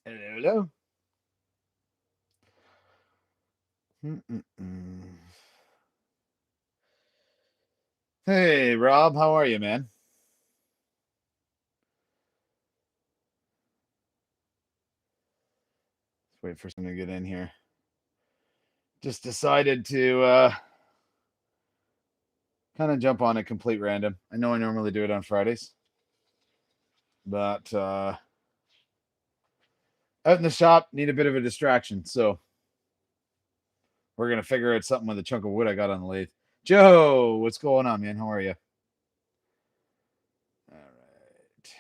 Hello. Mm-mm-mm. Hey, Rob, how are you, man? Let's wait for someone to get in here. Just decided to kind of jump on a complete random. I know I normally do it on Fridays, but out in the shop, need a bit of a distraction. So we're going to figure out something with a chunk of wood I got on the lathe. Joe, what's going on, man? How are you? All right.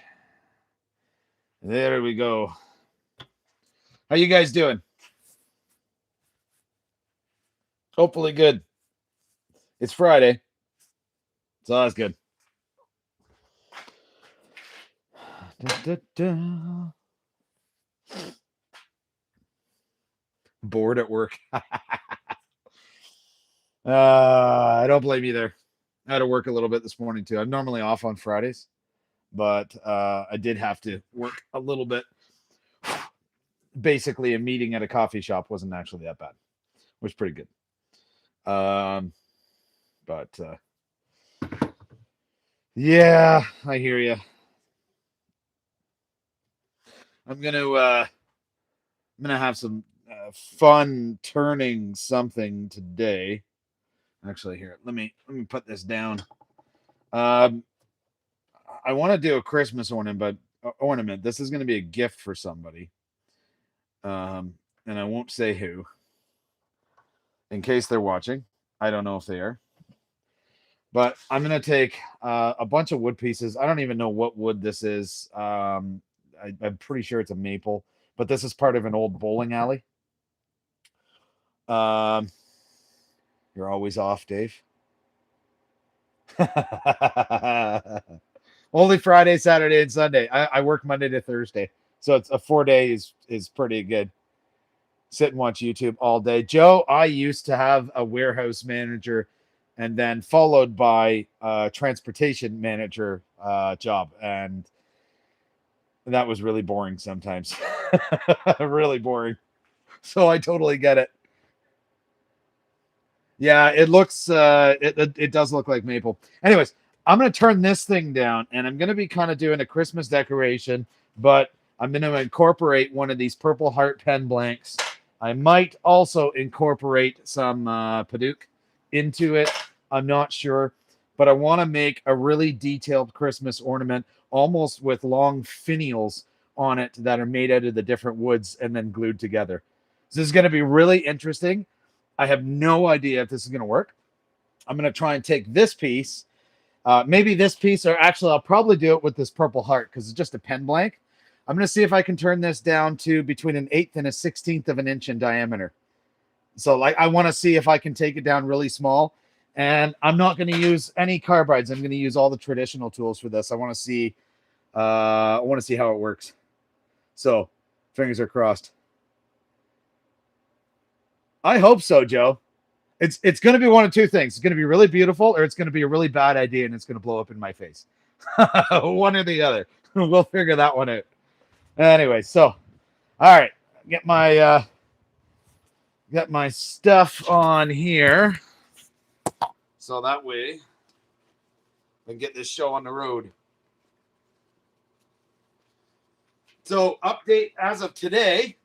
There we go. How you guys doing? Hopefully good. It's Friday, so that's good. Da, da, da. Bored at work. I don't blame you there. I had to work a little bit this morning too. I'm normally off on Fridays, but I did have to work a little bit. Basically, a meeting at a coffee shop wasn't actually that bad, which was pretty good. But yeah, I hear you. I'm gonna have some fun turning something today. Actually, here, let me put this down. Um, I want to do a Christmas ornament. This is going to be a gift for somebody. And I won't say who, in case they're watching. I don't know if they are, but I'm going to take a bunch of wood pieces. I don't even know what wood this is. I'm pretty sure it's a maple, but this is part of an old bowling alley. Um, you're always off, Dave. Only Friday, Saturday, and Sunday. I work Monday to Thursday, so it's a 4 day is pretty good. Sit and watch YouTube all day. Joe, I used to have a warehouse manager and then followed by a transportation manager job. And that was really boring sometimes. Really boring. So I totally get it. Yeah, it looks it does look like maple. Anyways, I'm gonna turn this thing down and I'm gonna be kind of doing a Christmas decoration, but I'm gonna incorporate one of these purple heart pen blanks. I might also incorporate some Paduk into it. I'm not sure, but I want to make a really detailed Christmas ornament, almost with long finials on it that are made out of the different woods and then glued together. So this is going to be really interesting. I have no idea if this is going to work. I'm going to try and take this piece, maybe this piece, or actually, I'll probably do it with this purple heart because it's just a pen blank. I'm going to see if I can turn this down to between an eighth and a 16th of an inch in diameter. So, like, I want to see if I can take it down really small. And I'm not going to use any carbides. I'm going to use all the traditional tools for this. I want to see. I want to see how it works. So, fingers are crossed. I hope so, Joe. It's going to be one of two things. It's going to be really beautiful, or it's going to be a really bad idea, and it's going to blow up in my face. One or the other. We'll figure that one out. Anyway, so all right, get my stuff on here, so that way I can get this show on the road. So update as of today,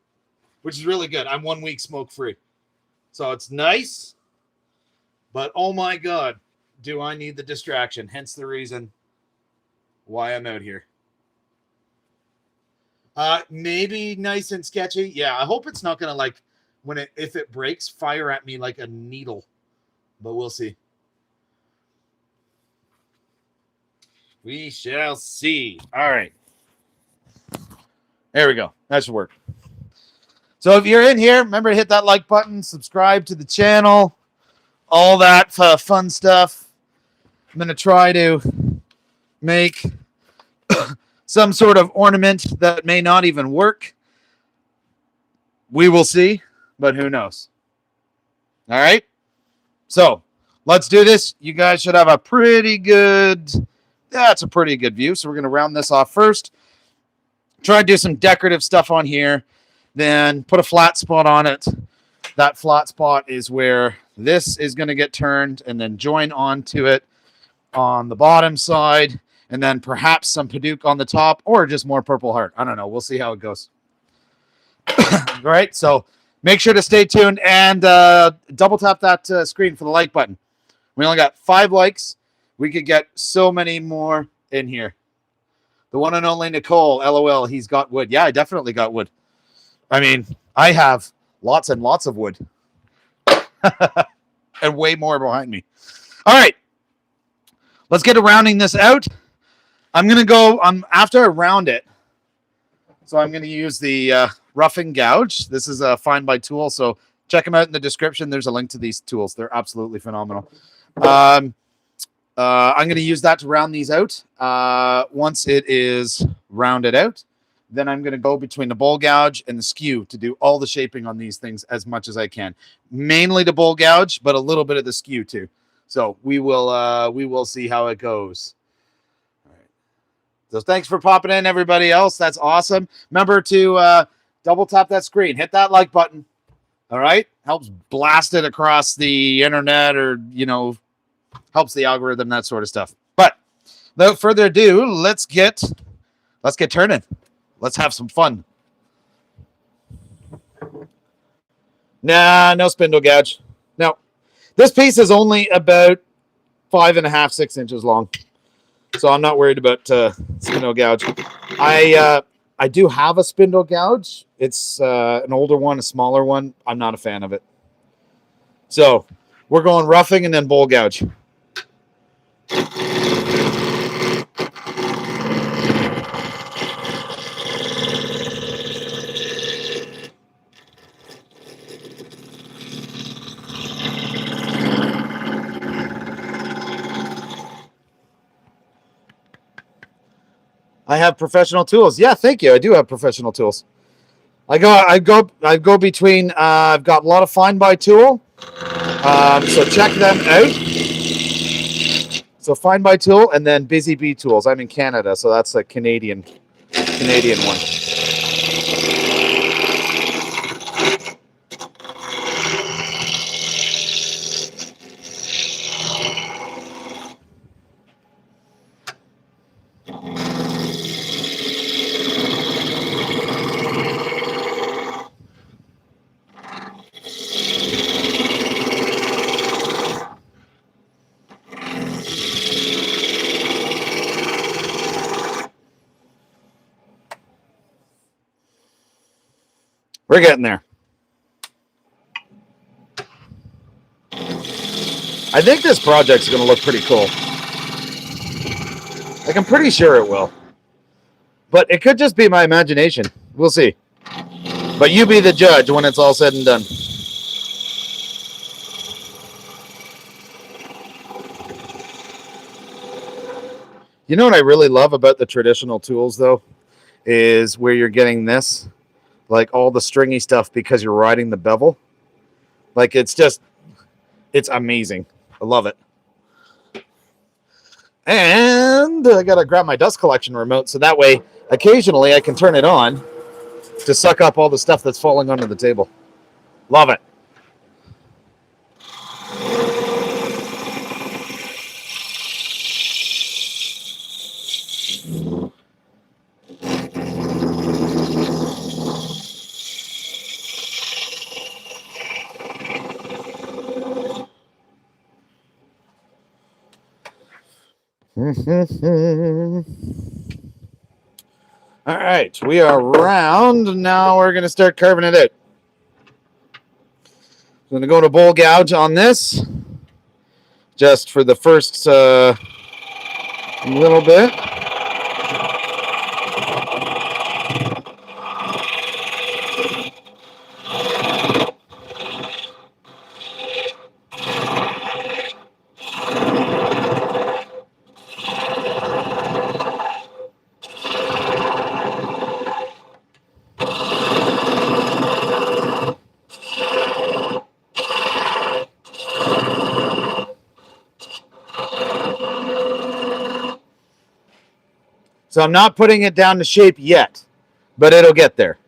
which is really good. I'm 1 week smoke free, so it's nice. But oh my God, do I need the distraction? Hence the reason why I'm out here. Maybe nice and sketchy. Yeah, I hope it's not gonna like if it breaks, fire at me like a needle. But we'll see. We shall see. All right. There we go. That should work. So if you're in here, remember to hit that like button, subscribe to the channel, all that fun stuff. I'm going to try to make some sort of ornament that may not even work. We will see, but who knows? All right. So let's do this. You guys should have a pretty good, that's a pretty good view. So we're going to round this off first. Try to do some decorative stuff on here, then put a flat spot on it. That flat spot is where this is going to get turned, and then join onto it on the bottom side, and then perhaps some Paduke on the top, or just more Purple Heart. I don't know. We'll see how it goes. All right, so make sure to stay tuned and double tap that screen for the like button. We only got 5 likes. We could get so many more in here. The one and only Nicole, LOL, he's got wood. Yeah, I definitely got wood. I mean, I have lots and lots of wood. And way more behind me. All right. Let's get to rounding this out. I'm going to go after I round it. So I'm going to use the roughing gouge. This is a Find by tool. So check them out in the description. There's a link to these tools. They're absolutely phenomenal. I'm going to use that to round these out. Once it is rounded out, then I'm going to go between the bowl gouge and the skew to do all the shaping on these things as much as I can. Mainly the bowl gouge, but a little bit of the skew too. So we will see how it goes. All right. So thanks for popping in, everybody else. That's awesome. Remember to double tap that screen. Hit that like button. All right. Helps blast it across the internet, or, helps the algorithm, that sort of stuff. But without further ado, let's get turning. Let's have some fun. Nah, no spindle gouge. No. This piece is only about 5.5, 6 inches long. So I'm not worried about spindle gouge. I do have a spindle gouge. It's an older one, a smaller one. I'm not a fan of it. So we're going roughing and then bowl gouge. I have professional tools. Yeah, thank you. I do have professional tools. I go between. I've got a lot of Find by tool. So check them out. So Find by tool, and then Busy Bee tools. I'm in Canada, so that's a Canadian one. We're getting there. I think this project's going to look pretty cool. Like, I'm pretty sure it will. But it could just be my imagination. We'll see. But you be the judge when it's all said and done. You know what I really love about the traditional tools, though, is where you're getting this, like all the stringy stuff, because you're riding the bevel. Like, it's amazing. I love it. And I got to grab my dust collection remote, so that way, occasionally, I can turn it on to suck up all the stuff that's falling onto the table. Love it. All right, we are round. Now we're going to start carving it out. I'm going to go to bowl gouge on this, just for the first little bit. So I'm not putting it down to shape yet. but it'll get there.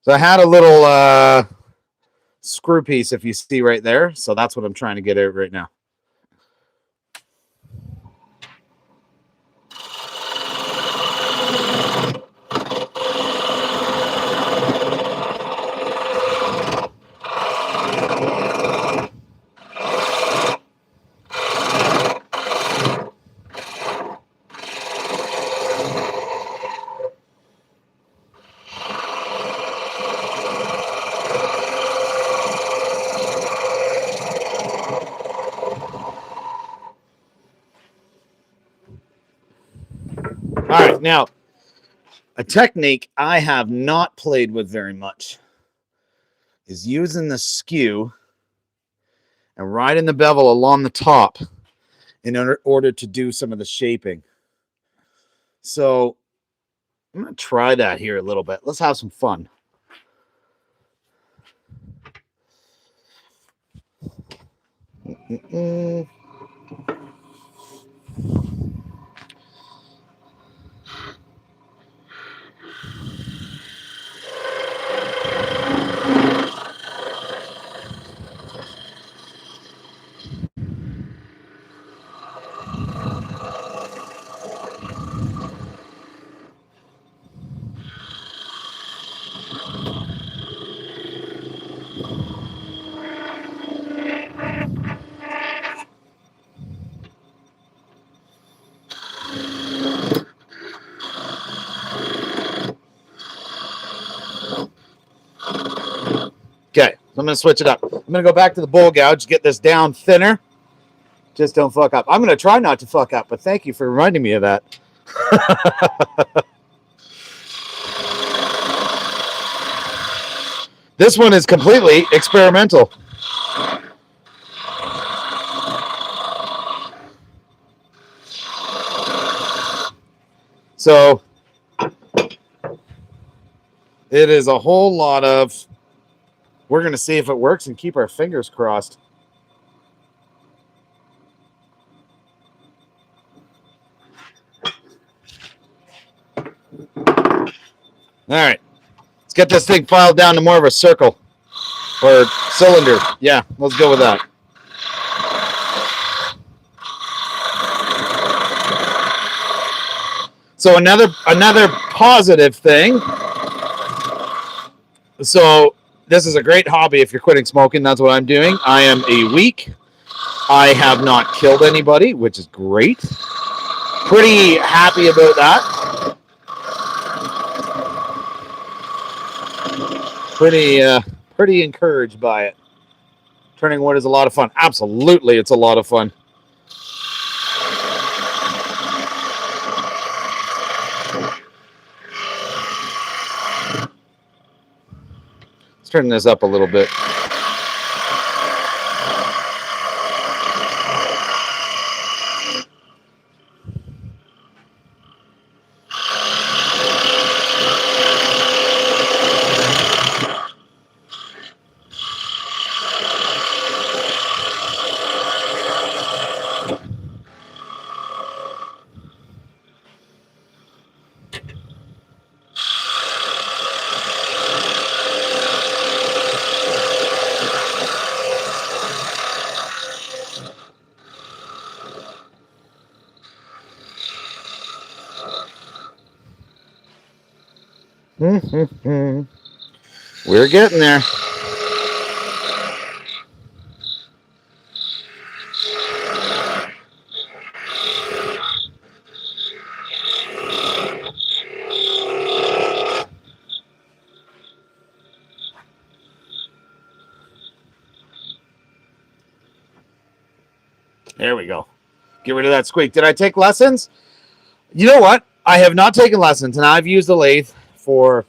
So I had a little screw piece, if you see right there. So that's what I'm trying to get out right now. All right, now, a technique I have not played with very much is using the skew and riding the bevel along the top in order to do some of the shaping. So I'm going to try that here a little bit. Let's have some fun. Okay, so I'm going to switch it up. I'm going to go back to the bowl gouge, get this down thinner. Just don't fuck up. I'm going to try not to fuck up, but thank you for reminding me of that. This one is completely experimental. So it is a whole lot of, we're going to see if it works and keep our fingers crossed. All right, let's get this thing filed down to more of a circle or cylinder. Yeah, let's go with that. So another positive thing. So this is a great hobby if you're quitting smoking. That's what I'm doing. I am a week. I have not killed anybody, which is great. Pretty happy about that. Pretty encouraged by it. Turning wood is a lot of fun. Absolutely, it's a lot of fun. Let's turn this up a little bit. We're getting there. There we go. Get rid of that squeak. Did I take lessons? You know what? I have not taken lessons, and I've used the lathe for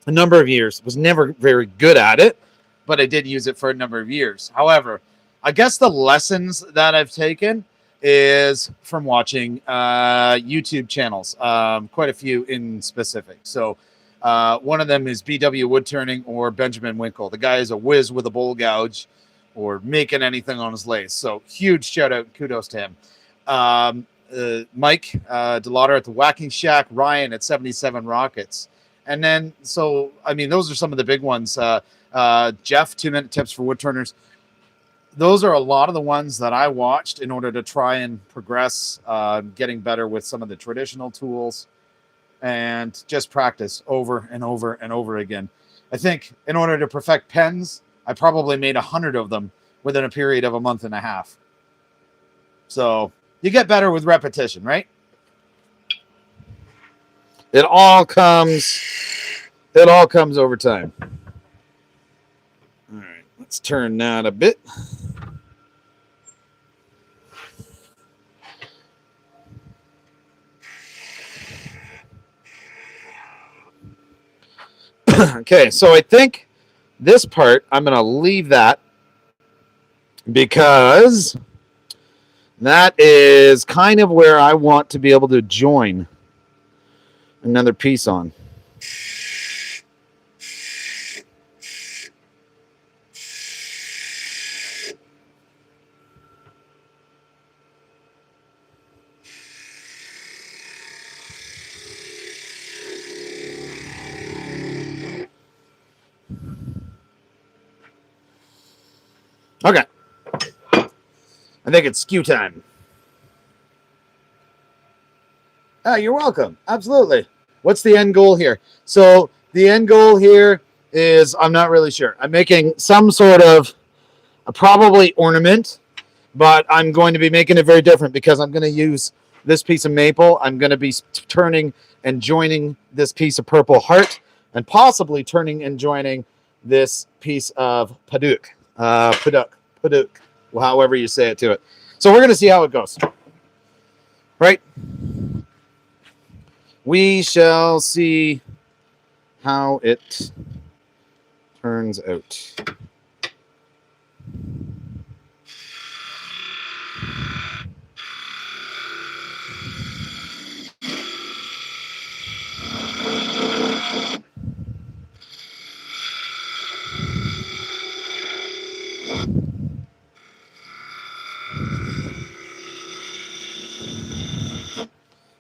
a number of years. Was never very good at it, but I did use it for a number of years. However, I guess the lessons that I've taken is from watching YouTube channels, quite a few in specific. So One of them is BW Woodturning or Benjamin Winkle. The guy is a whiz with a bowl gouge or making anything on his lathe. So huge shout out and kudos to him. Mike DeLauder at the Whacking Shack, Ryan at 77 Rockets. And then, so, I mean, those are some of the big ones. Jeff, 2-minute tips for woodturners. Those are a lot of the ones that I watched in order to try and progress, getting better with some of the traditional tools and just practice over and over and over again. I think in order to perfect pens, I probably made 100 of them within a period of a month and a half. So you get better with repetition, right? It all comes over time. All right, let's turn that a bit. Okay, so I think this part, I'm going to leave that because that is kind of where I want to be able to join another piece on. Okay. I think it's skew time. Oh, you're welcome. Absolutely. What's the end goal here? So the end goal here is, I'm not really sure. I'm making some sort of probably ornament, but I'm going to be making it very different because I'm going to use this piece of maple. I'm going to be turning and joining this piece of purple heart and possibly turning and joining this piece of paduk, however you say it to it. So we're going to see how it goes. Right? We shall see how it turns out.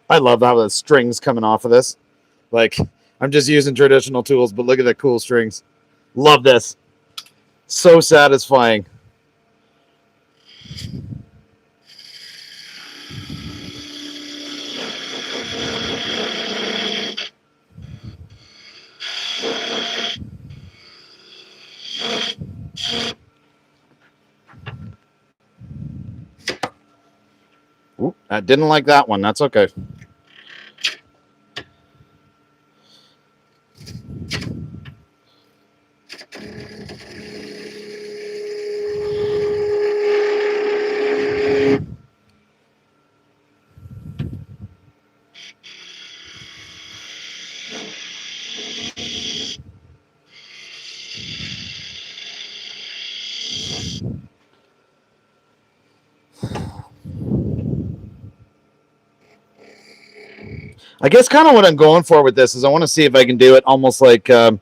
I love how the strings coming off of this. Like, I'm just using traditional tools, but look at the cool strings. Love this. So satisfying. Ooh, I didn't like that one. That's okay. I guess kind of what I'm going for with this is I want to see if I can do it almost like a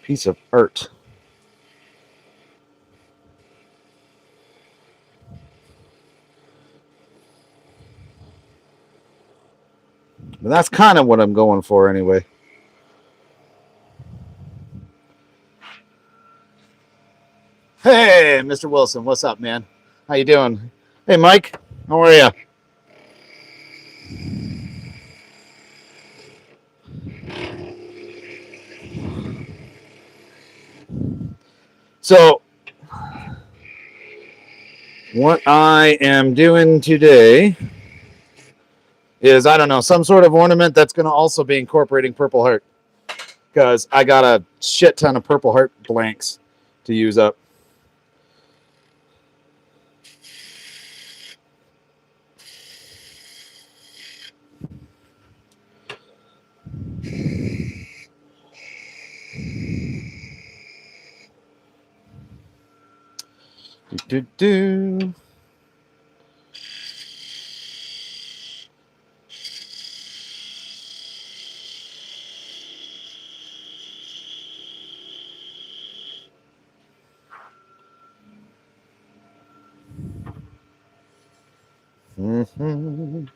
piece of art. But that's kind of what I'm going for anyway. Hey, Mr. Wilson, what's up, man? How you doing? Hey, Mike, how are you? So, what I am doing today is, I don't know, some sort of ornament that's going to also be incorporating Purple Heart. Because I got a shit ton of Purple Heart blanks to use up. Do. Mm-hmm.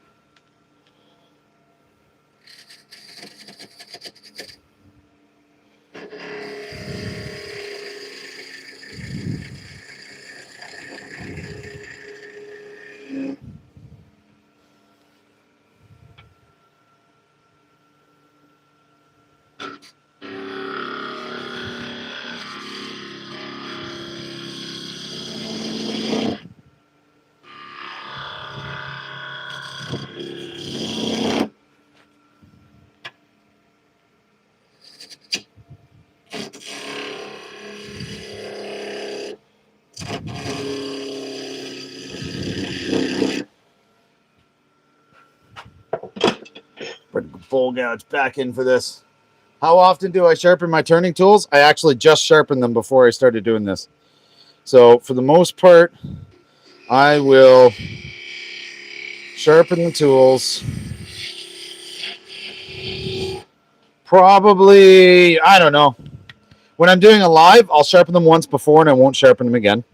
Put the full gouge back in for this. How often do I sharpen my turning tools? I actually just sharpened them before I started doing this. So for the most part, I will sharpen the tools. Probably, I don't know. When I'm doing a live, I'll sharpen them once before and I won't sharpen them again.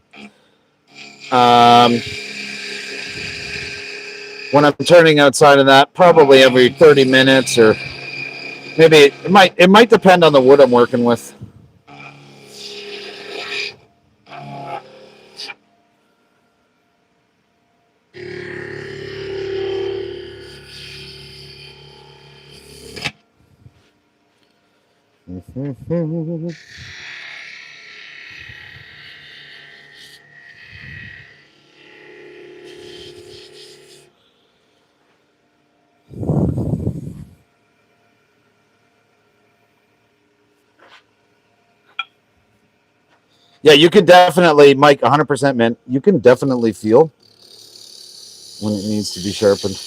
When I'm turning outside of that, probably every 30 minutes, or maybe it might depend on the wood I'm working with. Yeah, you can definitely, Mike, 100% mint. You can definitely feel when it needs to be sharpened.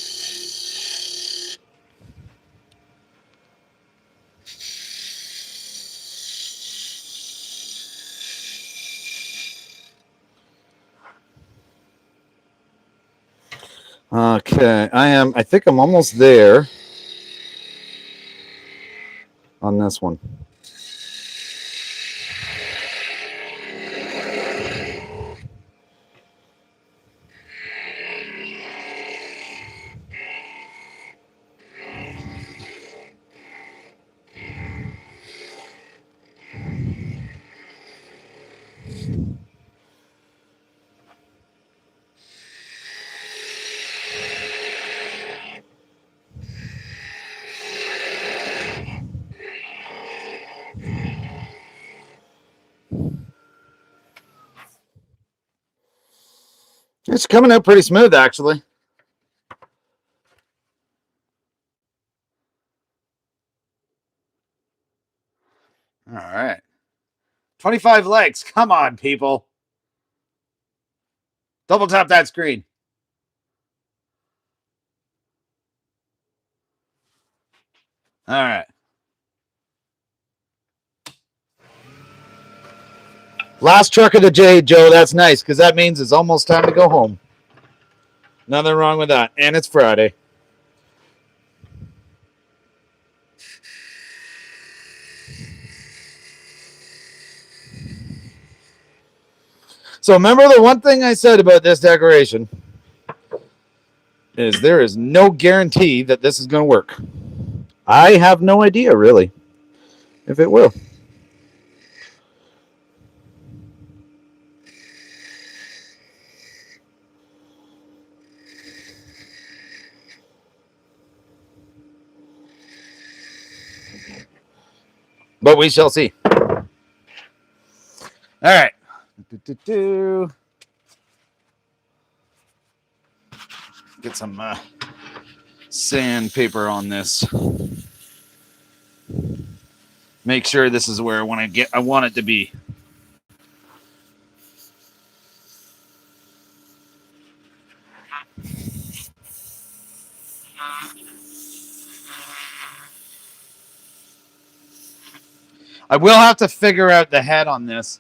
Okay, I think I'm almost there on this one. It's coming out pretty smooth, actually. All right. 25 legs. Come on, people. Double tap that screen. All right. Last truck of the day, Joe. That's nice because that means it's almost time to go home. Nothing wrong with that. And it's Friday. So remember the one thing I said about this decoration is there is no guarantee that this is going to work. I have no idea, really, if it will. But we shall see. All right. Get some sandpaper on this. Make sure this is where I want it to be. I will have to figure out the head on this,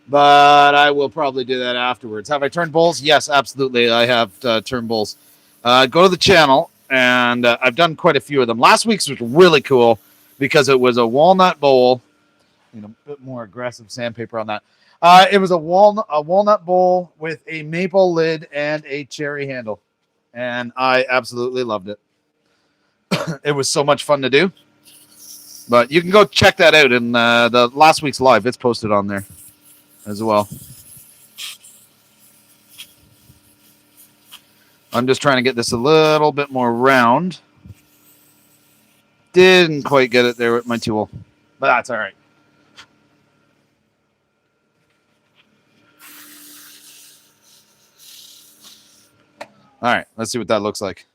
but I will probably do that afterwards. Have I turned bowls? Yes, absolutely. I have turned bowls. Go to the channel, and I've done quite a few of them. Last week's was really cool because it was a walnut bowl. A bit more aggressive sandpaper on that. It was a walnut bowl with a maple lid and a cherry handle. and I absolutely loved it. It was so much fun to do. But you can go check that out in the last week's live. It's posted on there as well. I'm just trying to get this a little bit more round. Didn't quite get it there with my tool, but that's all right. All right, let's see what that looks like.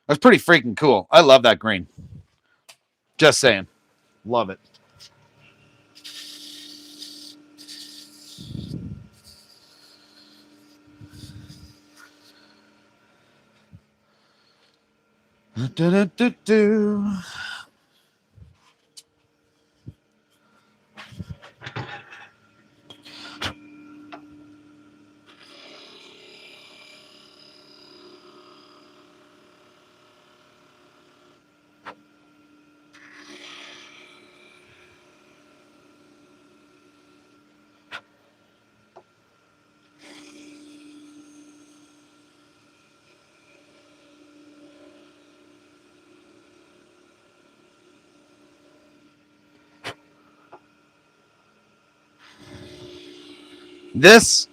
That's pretty freaking cool. I love that green. Just saying. Love it. Do-do-do-do. This,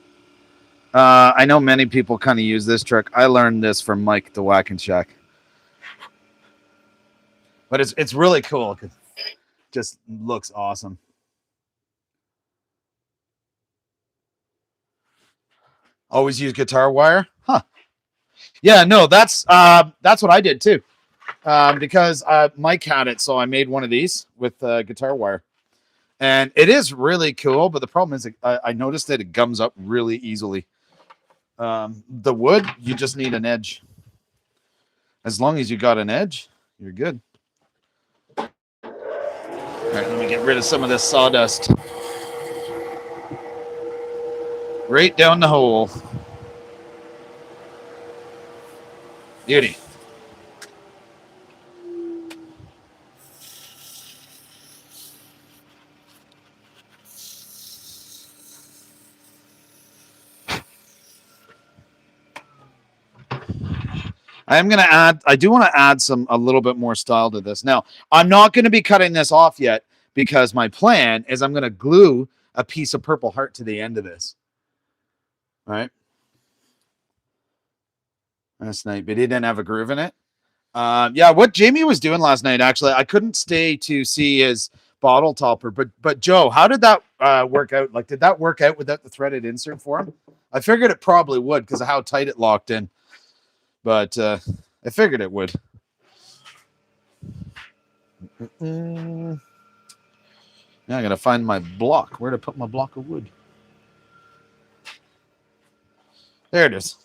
I know many people kind of use this trick. I learned this from Mike the Whack and Shack, but it's really cool because it just looks awesome. Always use guitar wire, huh? Yeah, no, that's what I did too, because Mike had it, so I made one of these with guitar wire, and it is really cool. But the problem is, I noticed that it gums up really easily. The wood, you just need an edge. As long as you got an edge, you're good. All right, let me get rid of some of this sawdust. Right down the hole. Beauty. I do want to add a little bit more style to this. Now, I'm not going to be cutting this off yet because my plan is I'm going to glue a piece of purple heart to the end of this. All right. Last night, but it didn't have a groove in it. Yeah, what Jamie was doing last night, actually, I couldn't stay to see his bottle topper. But Joe, how did that work out? Like, did that work out without the threaded insert for him? I figured it probably would because of how tight it locked in. But I figured it would. Now I gotta find my block. Where to put my block of wood? There it is.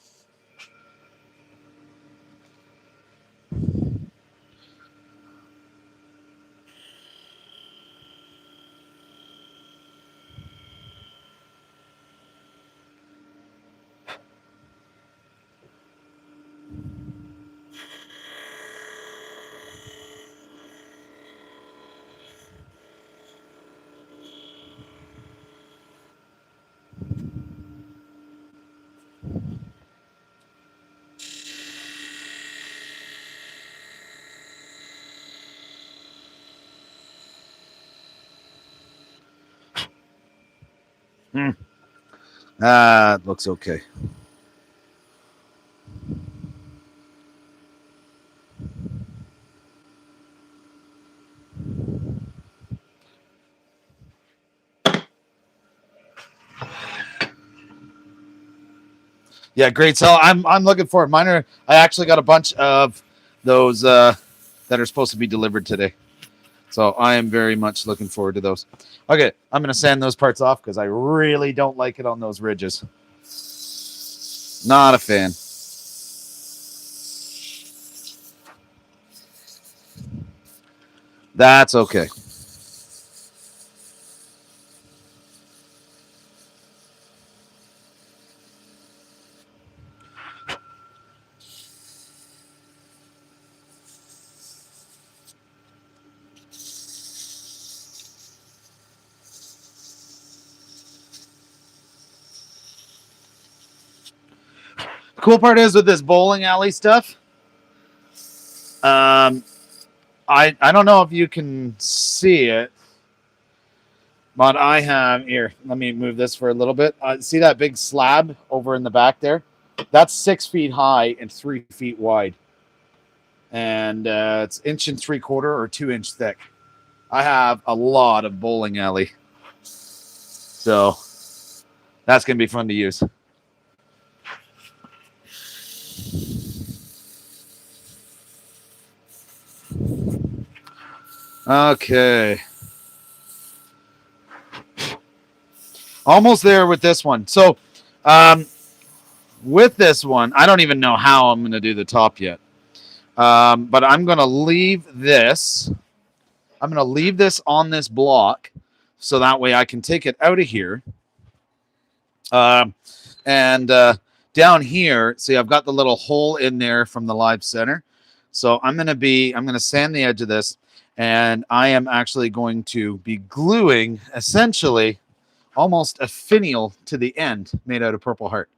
It looks okay. Yeah, great sell. I'm looking for it. I actually got a bunch of those that are supposed to be delivered today. So I am very much looking forward to those. Okay, I'm gonna sand those parts off because I really don't like it on those ridges. Not a fan. That's okay. Cool part is with this bowling alley stuff. I don't know if you can see it, but I have here. Let me move this for a little bit. See that big slab over in the back there? That's 6 feet high and 3 feet wide, and it's 1 3/4 or 2 inch thick. I have a lot of bowling alley, so that's gonna be fun to use. Okay. Almost there with this one. So, with this one, I don't even know how I'm going to do the top yet. But I'm going to leave this. I'm going to leave this on this block so that way I can take it out of here. And down here, see, I've got the little hole in there from the live center. So I'm going to sand the edge of this, and I am actually going to be gluing essentially almost a finial to the end made out of Purple Heart.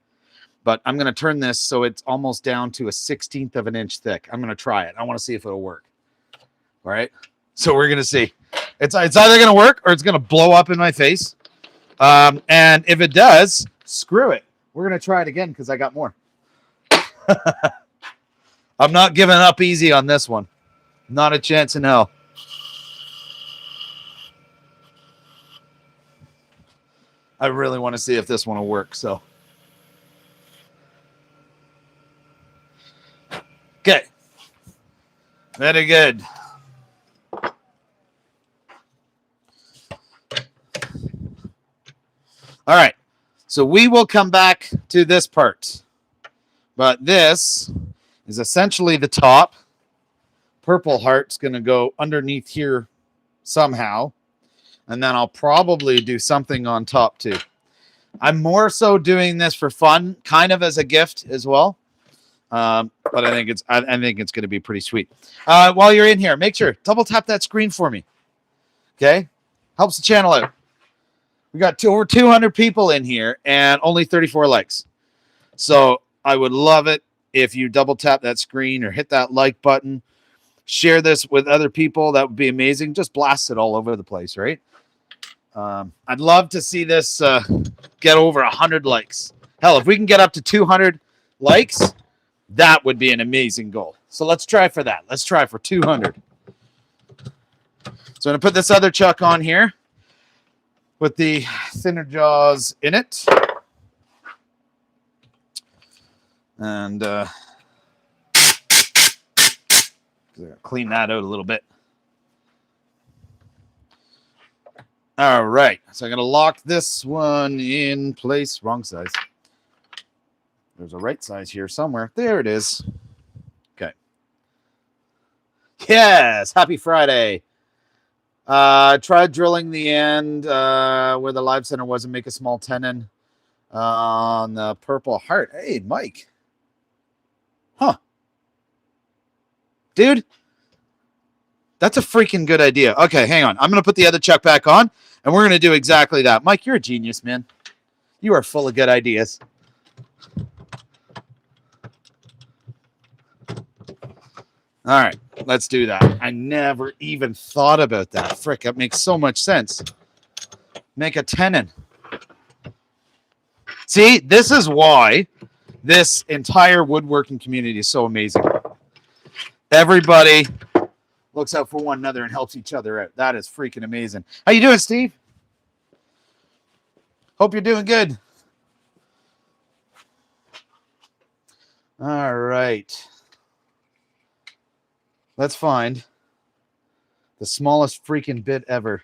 But I'm going to turn this so it's almost down to a 1/16 of an inch thick. I'm going to try it. I want to see if it'll work. All right. So we're going to see. It's either going to work or it's going to blow up in my face. And if it does, screw it. We're going to try it again because I got more. I'm not giving up easy on this one. Not a chance in hell. I really want to see if this one will work. So, okay. Very good. All right. So we will come back to this part. But this is essentially the top. Purple Heart's going to go underneath here somehow. And then I'll probably do something on top too. I'm more so doing this for fun, kind of as a gift as well. But I think it's going to be pretty sweet. While you're in here, make sure double tap that screen for me. Okay, helps the channel out. We got over 200 people in here and only 34 likes. So I would love it if you double tap that screen or hit that like button. Share this with other people. That would be amazing. Just blast it all over the place, right? I'd love to see this get over 100 likes. Hell, if we can get up to 200 likes, that would be an amazing goal. So let's try for that. Let's try for 200. So I'm going to put this other chuck on here with the thinner jaws in it. And clean that out a little bit. All right, so I'm going to lock this one in place. Wrong size. There's a right size here somewhere. There it is. Okay. Yes, happy Friday. Tried drilling the end where the live center was and make a small tenon on the Purple Heart. Hey, Mike. Huh. Dude, that's a freaking good idea. Okay, hang on. I'm going to put the other chuck back on, and we're going to do exactly that. Mike, you're a genius, man. You are full of good ideas. All right, let's do that. I never even thought about that. Frick, that makes so much sense. Make a tenon. See, this is why this entire woodworking community is so amazing. Everybody looks out for one another and helps each other out. That is freaking amazing. How you doing, Steve? Hope you're doing good. All right. Let's find the smallest freaking bit ever.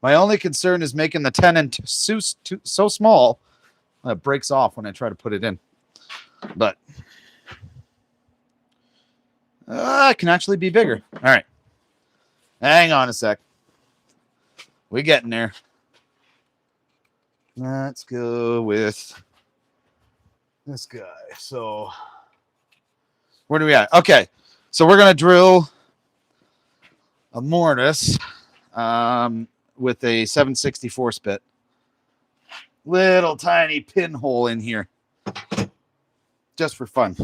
My only concern is making the tenon so small that it breaks off when I try to put it in. But it can actually be bigger. All right. Hang on a sec. We're getting there. Let's go with this guy. So where do we at? Okay. So we're going to drill a mortise with a 764 spit. Little tiny pinhole in here. just for fun.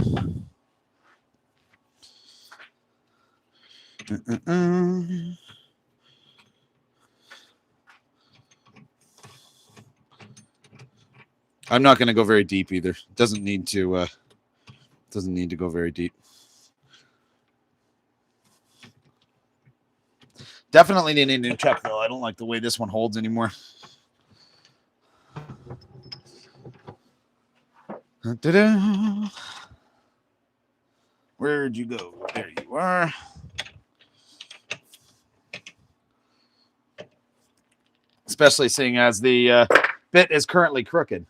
I'm not going to go very deep either. Doesn't need to go very deep. Definitely need a new chuck though. I don't like the way this one holds anymore. Where'd you go? There you are. Especially seeing as the bit is currently crooked.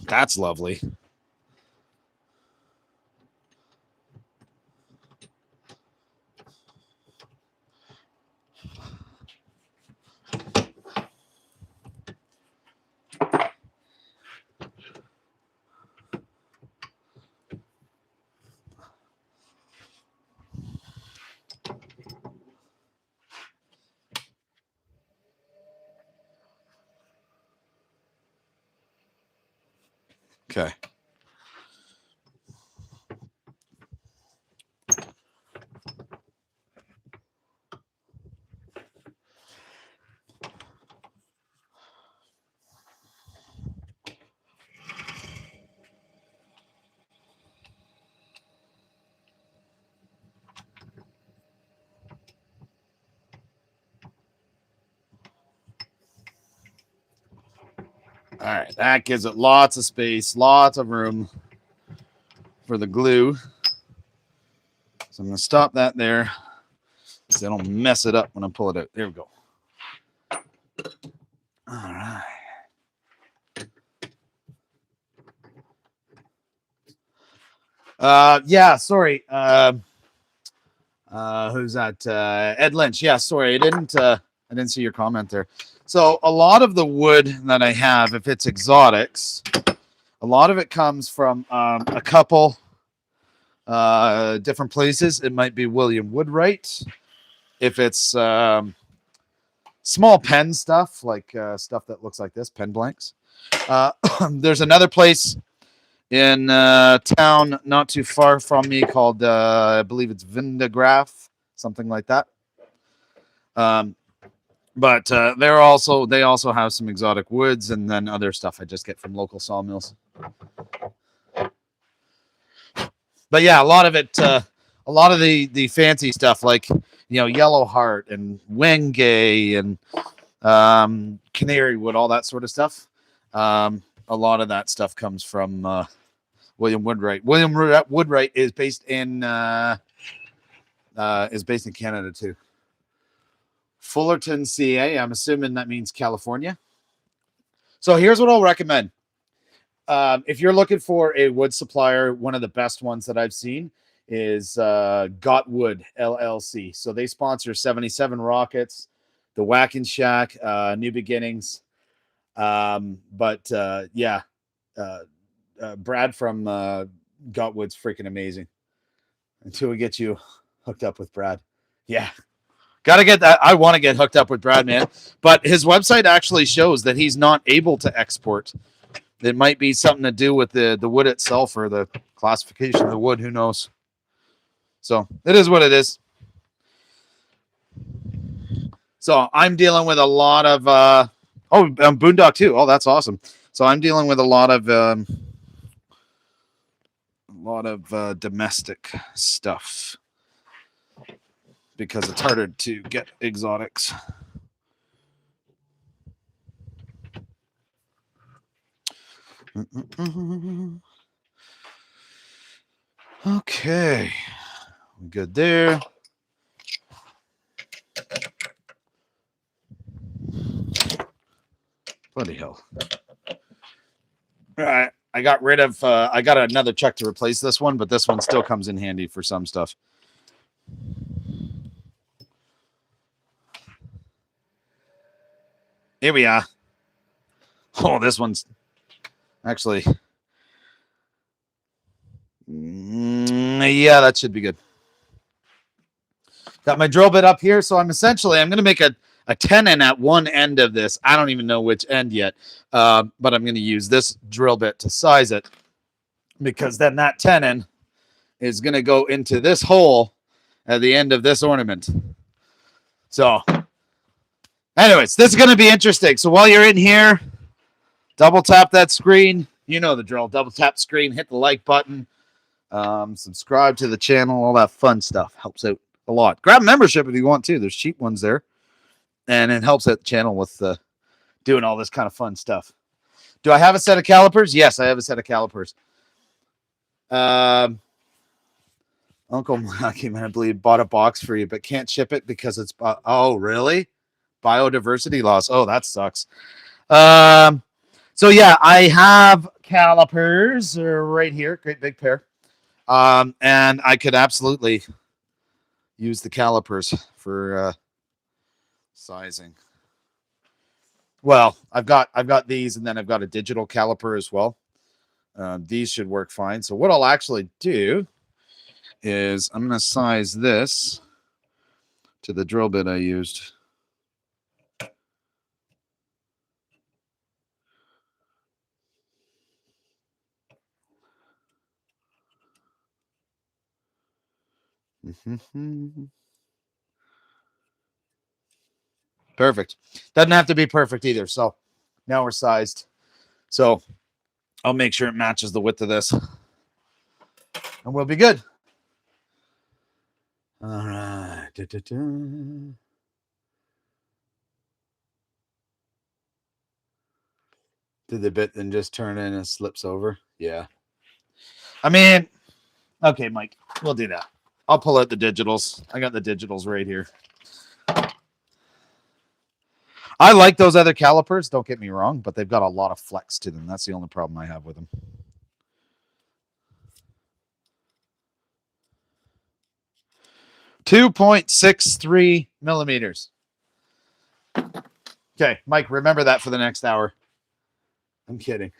That's lovely. Okay. All right, that gives it lots of space, lots of room for the glue. So I'm going to stop that there so I don't mess it up when I pull it out. There we go. All right. Yeah, sorry. Who's that? Ed Lynch. Yeah, sorry. I didn't see your comment there. So a lot of the wood that I have, if it's exotics, a lot of it comes from a couple different places. It might be William Woodwright. If it's small pen stuff, like stuff that looks like this, pen blanks. There's another place in town not too far from me called, I believe it's Vindegraph, something like that. But they also have some exotic woods and then other stuff I just get from local sawmills. But yeah, a lot of it, a lot of the fancy stuff like, yellow heart and wenge and canary wood, all that sort of stuff. A lot of that stuff comes from William Woodwright. William Woodwright is based in Canada too. Fullerton, CA. I'm assuming that means California. So here's what I'll recommend. If you're looking for a wood supplier, one of the best ones that I've seen is Got Wood LLC. So they sponsor 77 Rockets, the Whack and Shack, New Beginnings. But Brad from Got Wood's freaking amazing. Until we get you hooked up with Brad. Yeah. Got to get that. I want to get hooked up with Brad, man. But his website actually shows that he's not able to export. It might be something to do with the wood itself or the classification of the wood. Who knows? So it is what it is. So I'm dealing with a lot of Boondock too. Oh, that's awesome. So I'm dealing with a lot of domestic stuff because it's harder to get exotics. Okay, good there. Bloody hell. All right, I got rid of, I got another chuck to replace this one, but this one still comes in handy for some stuff. Here we are. Oh, this one's actually, yeah, that should be good. Got my drill bit up here, so I'm going to make a tenon at one end of this. I don't even know which end yet, but I'm going to use this drill bit to size it, because then that tenon is going to go into this hole at the end of this ornament. So anyways, this is going to be interesting. So while you're in here, double tap that screen. You know the drill. Double tap screen, hit the like button, subscribe to the channel, all that fun stuff. Helps out a lot. Grab membership if you want to. There's cheap ones there. And it helps out the channel with doing all this kind of fun stuff. Do I have a set of calipers? Yes, I have a set of calipers. Uncle Maki, I believe, bought a box for you, but can't ship it because it's... oh, really? Biodiversity loss. Oh, that sucks. So, yeah, I have calipers right here. Great big pair. And I could absolutely use the calipers for sizing. Well, I've got these, and then I've got a digital caliper as well. These should work fine. So what I'll actually do is I'm going to size this to the drill bit I used. Perfect. Doesn't have to be perfect either. So now we're sized. So I'll make sure it matches the width of this, and we'll be good. All right. Did the bit then just turn in and slips over? Yeah. I mean, okay, Mike, we'll do that. I'll pull out the digitals. I got the digitals right here. I like those other calipers, don't get me wrong, but they've got a lot of flex to them. That's the only problem I have with them. .63 millimeters. Okay, Mike, remember that for the next hour. I'm kidding.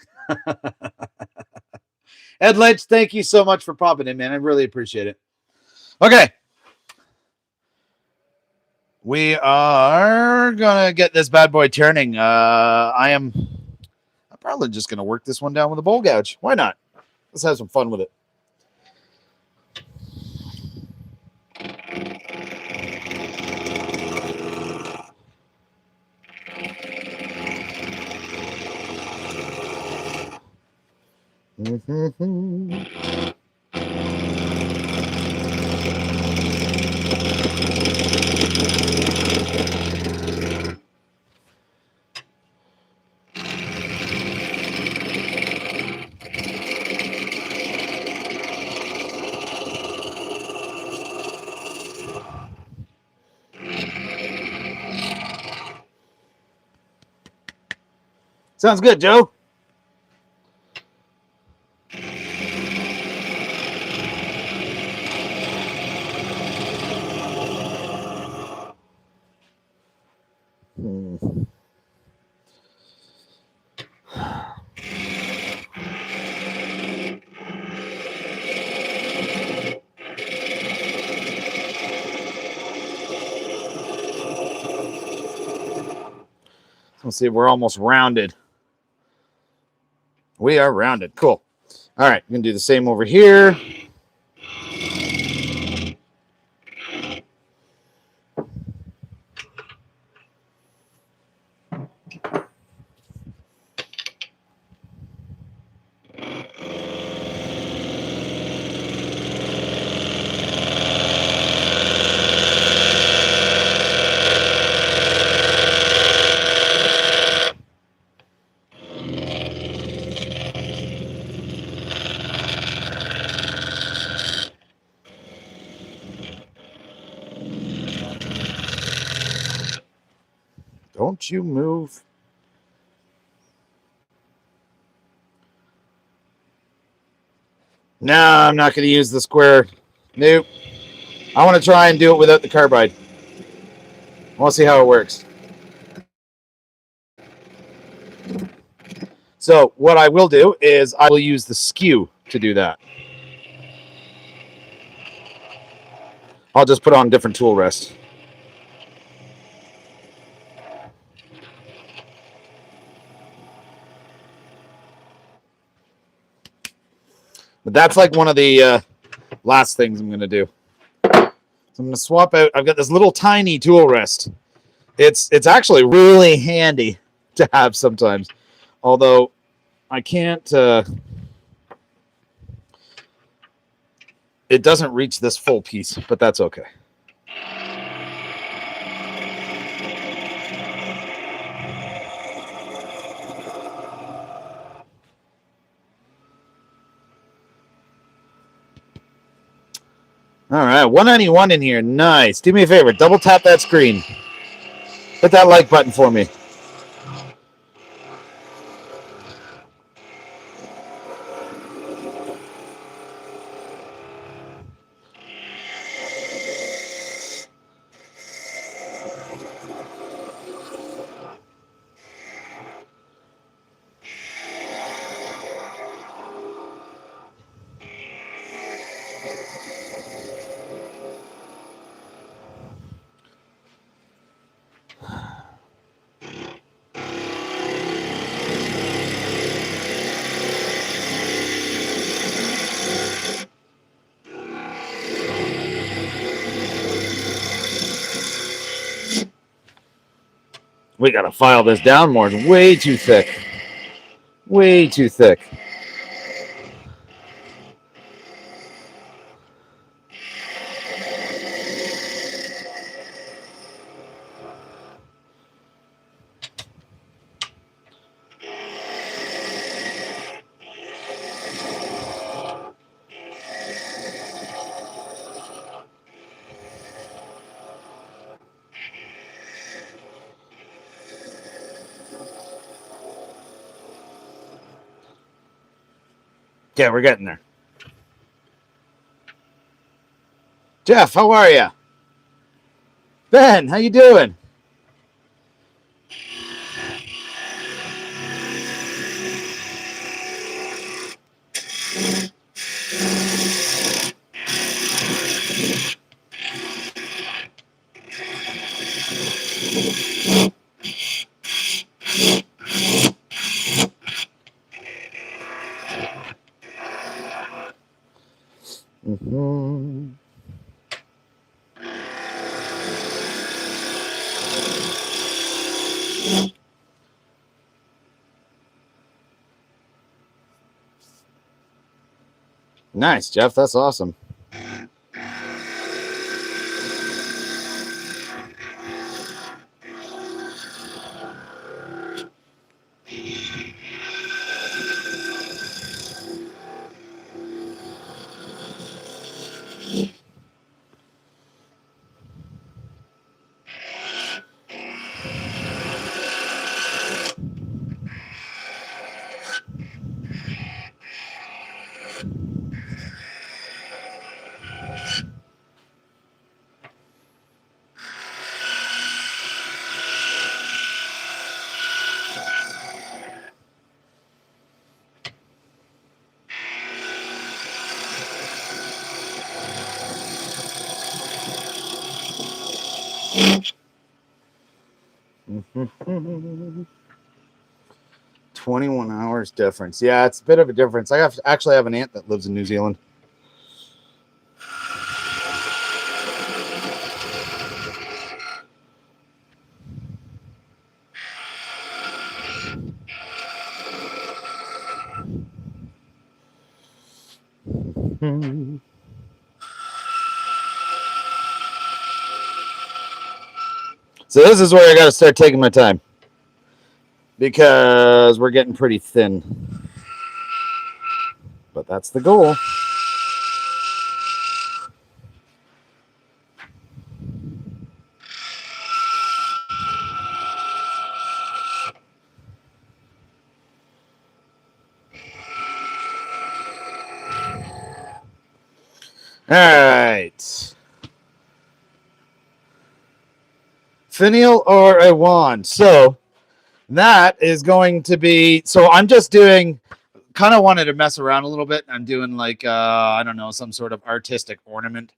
Ed Lynch, thank you so much for popping in, man. I really appreciate it. Okay. We are going to get this bad boy turning. I'm probably just going to work this one down with a bowl gouge. Why not? Let's have some fun with it. Sounds good, Joe. Let's see, we're almost rounded. We are rounded. Cool. All right, I'm going to do the same over here. Don't you move. No, I'm not going to use the square. Nope. I want to try and do it without the carbide. I want to see how it works. So what I will do is I will use the skew to do that. I'll just put on different tool rests. But that's like one of the last things I'm going to do. So I'm going to swap out. I've got this little tiny tool rest. It's actually really handy to have sometimes. Although I can't... it doesn't reach this full piece, but that's okay. All right, 191 in here. Nice. Do me a favor. Double tap that screen. Hit that like button for me. We got to file this down more. It's way too thick. Way too thick. Yeah, we're getting there. Jeff, how are you? Ben, how you doing? Mm-hmm. Nice, Jeff. That's awesome. Mm-hmm. 21 hours difference. Yeah, it's a bit of a difference. I actually have an aunt that lives in New Zealand. So this is where I got to start taking my time because we're getting pretty thin. But that's the goal. All right. Finial or a wand. So that is going to be, so I'm just doing, kind of wanted to mess around a little bit. I'm doing like, I don't know, some sort of artistic ornament.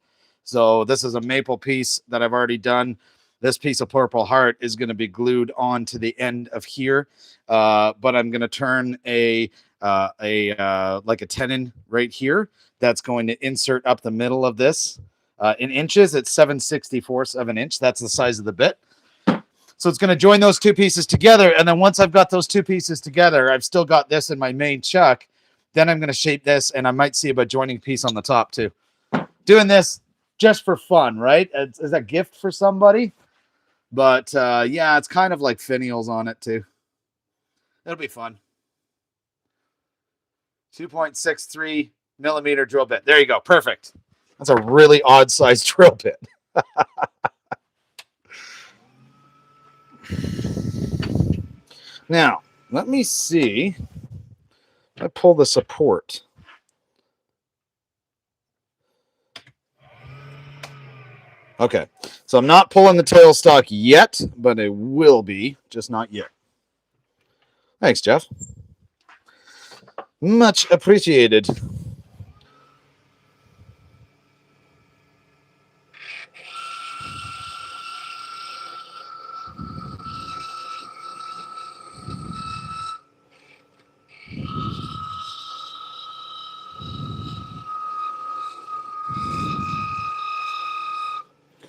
So this is a maple piece that I've already done. This piece of purple heart is going to be glued on to the end of here, but I'm going to turn like a tenon right here that's going to insert up the middle of this. In inches, it's 7/64 of an inch. That's the size of the bit. So it's going to join those two pieces together. And then once I've got those two pieces together, I've still got this in my main chuck. Then I'm going to shape this, and I might see about joining a piece on the top too. Doing this just for fun, right? Is a gift for somebody. But yeah, it's kind of like finials on it too. It'll be fun. 2.63 millimeter drill bit. There you go. Perfect. That's a really odd sized drill bit. Now, let me see. I pull the support. Okay, so I'm not pulling the tailstock yet, but it will be, just not yet. Thanks, Jeff. Much appreciated.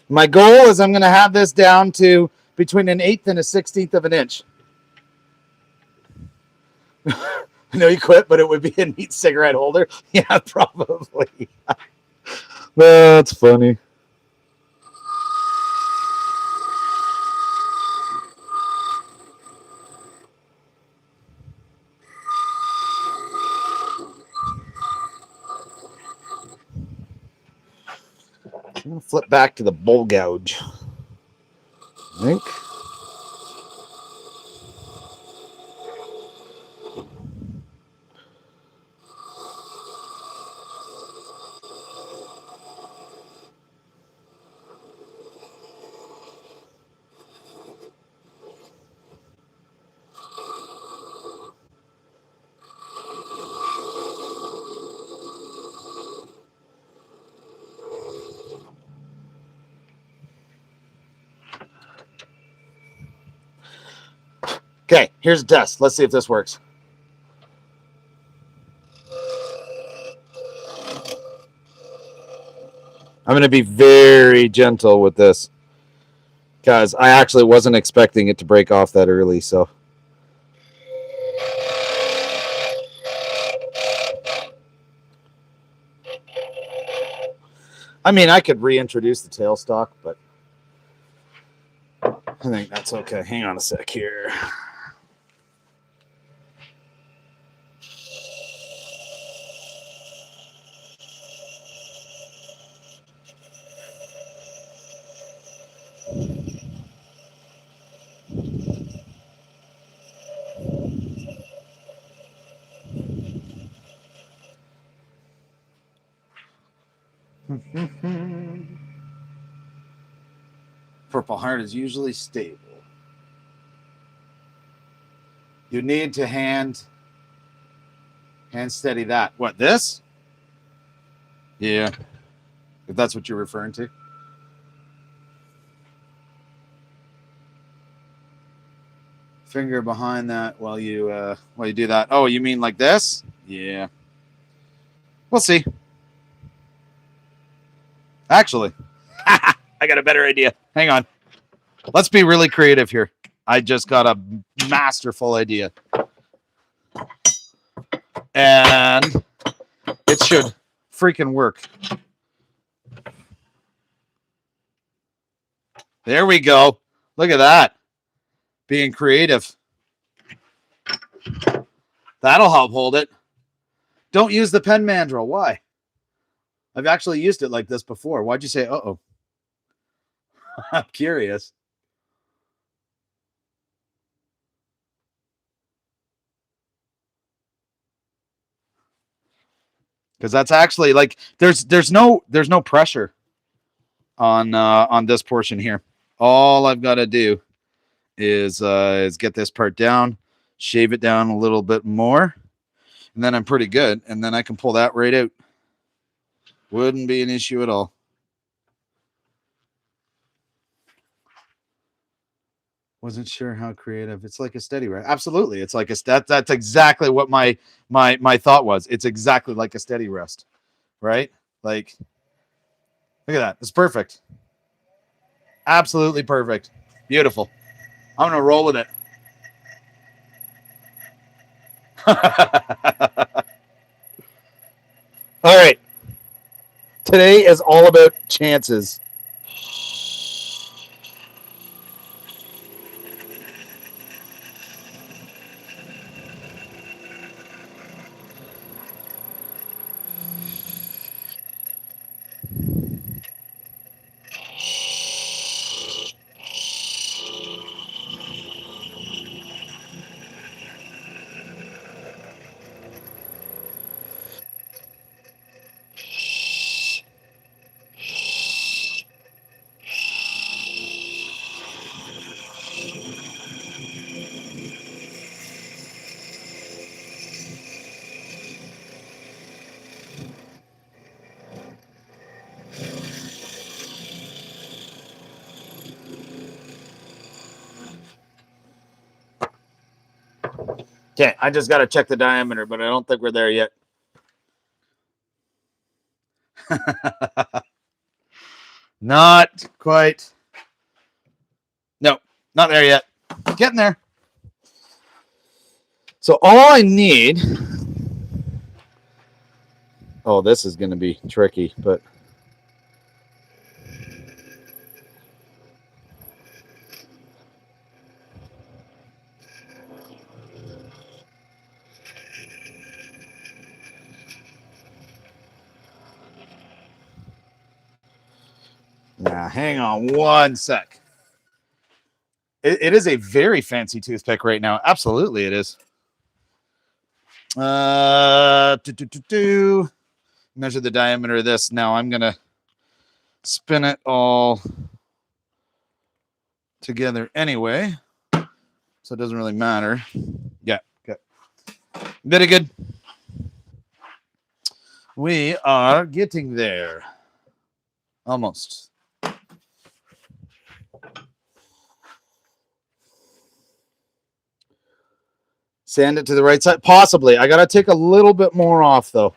My goal is I'm going to have this down to between an 1/8 and a 1/16 of an inch. I know you quit, but it would be a neat cigarette holder. Yeah, probably. That's funny. I'm going to flip back to the bowl gouge. I think. Okay, here's a test. Let's see if this works. I'm going to be very gentle with this because I actually wasn't expecting it to break off that early. So, I mean, I could reintroduce the tailstock, but I think that's okay. Hang on a sec here. Purple heart is usually stable. You need to hand steady that. What, this? Yeah, if that's what you're referring to. Finger behind that while you do that. Oh, you mean like this? Yeah. We'll see. Actually, I got a better idea. Hang on. Let's be really creative here. I just got a masterful idea. And it should freaking work. There we go. Look at that. Being creative. That'll help hold it. Don't use the pen mandrel. Why? I've actually used it like this before. Why'd you say, uh-oh? I'm curious. Because that's actually like there's no pressure on this portion here. All I've got to do is get this part down, shave it down a little bit more, and then I'm pretty good. And then I can pull that right out. Wouldn't be an issue at all. Wasn't sure how creative. It's like a steady rest. Absolutely, it's like that's exactly what my thought was. It's exactly like a steady rest, right? Like, look at that. It's perfect. Absolutely perfect. Beautiful. I'm gonna roll with it. All right. Today is all about chances. Okay, I just got to check the diameter, but I don't think we're there yet. Not quite. No, not there yet. Getting there. So all I need. Oh, this is going to be tricky, but. Now, hang on one sec. It is a very fancy toothpick right now. Absolutely, it is. Measure the diameter of this. Now I'm going to spin it all together anyway. So it doesn't really matter. Yeah, okay. Very good. We are getting there. Almost. Sand it to the right side? Possibly. I got to take a little bit more off, though.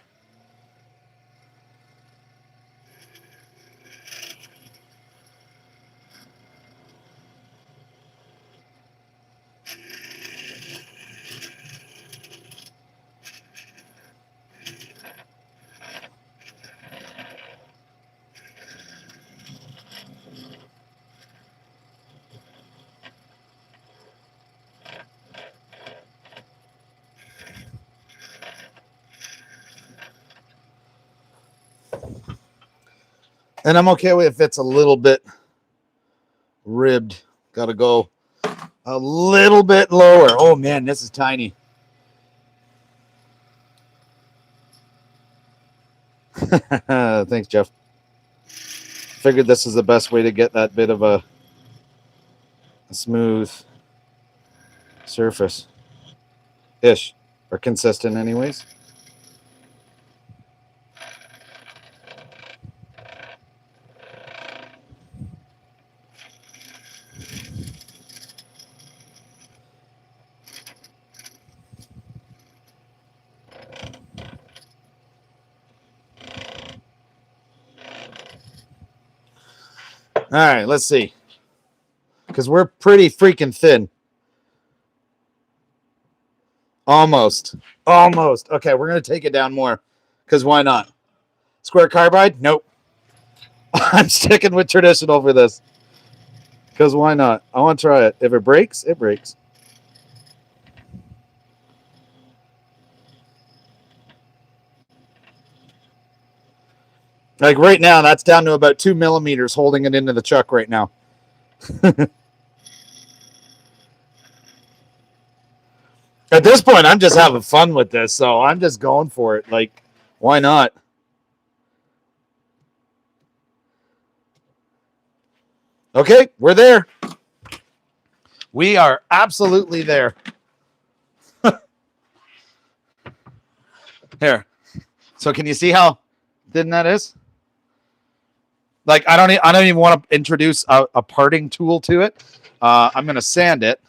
And I'm okay with if it's a little bit ribbed. Got to go a little bit lower. Oh, man, this is tiny. Thanks, Jeff. Figured this is the best way to get that bit of a smooth surface. Ish. Or consistent anyways. All right, let's see. Because we're pretty freaking thin. Almost. Okay, we're going to take it down more. Because why not? Square carbide? Nope. I'm sticking with traditional for this. Because why not? I want to try it. If it breaks, it breaks. Like right now, that's down to about 2 millimeters holding it into the chuck right now. At this point, I'm just having fun with this, so I'm just going for it. Like, why not? Okay, we're there. We are absolutely there. Here. So can you see how thin that is? Like I don't even want to introduce a parting tool to it. I'm going to sand it,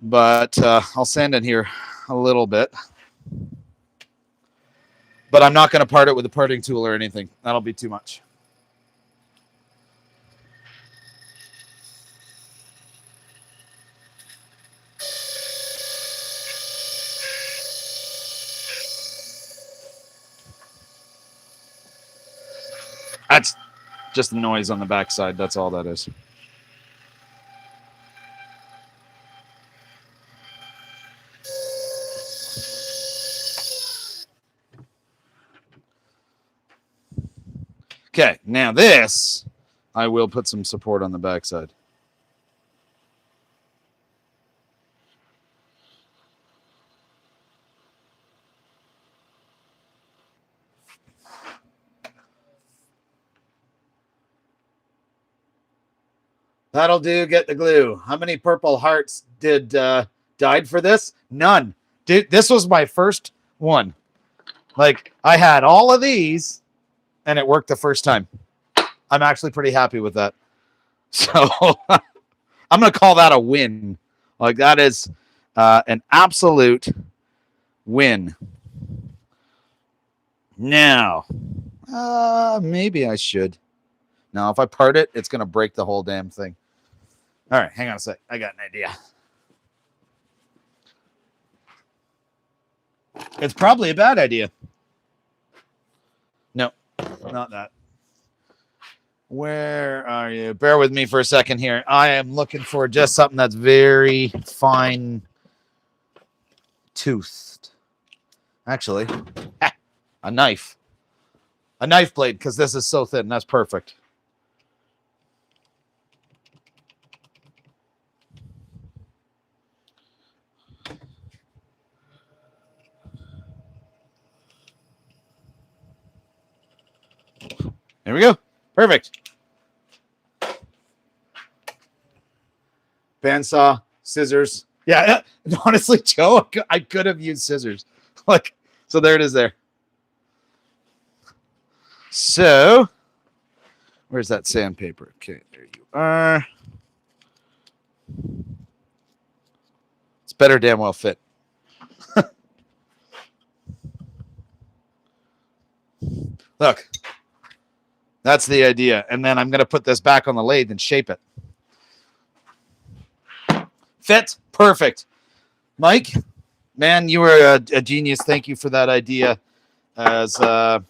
but I'll sand it here a little bit. But I'm not going to part it with a parting tool or anything. That'll be too much. That's just the noise on the backside. That's all that is. Okay, now this, I will put some support on the backside. That'll do. Get the glue. How many purple hearts died for this? None. Dude, this was my first one. Like I had all of these, and it worked the first time. I'm actually pretty happy with that. So I'm gonna call that a win. Like that is an absolute win. Now, maybe I should. Now, if I part it, it's gonna break the whole damn thing. All right, hang on a sec. I got an idea. It's probably a bad idea. No, not that. Where are you? Bear with me for a second here. I am looking for just something that's very fine toothed. Actually, a knife. A knife blade, because this is so thin. That's perfect. There we go. Perfect. Bandsaw, scissors. Yeah, honestly, Joe, I could have used scissors. Like, so there it is there. So, where's that sandpaper? Okay, there you are. It's better damn well fit. Look, that's the idea. And then I'm going to put this back on the lathe and shape it. Fit. Perfect. Mike, man, you were a genius. Thank you for that idea. As the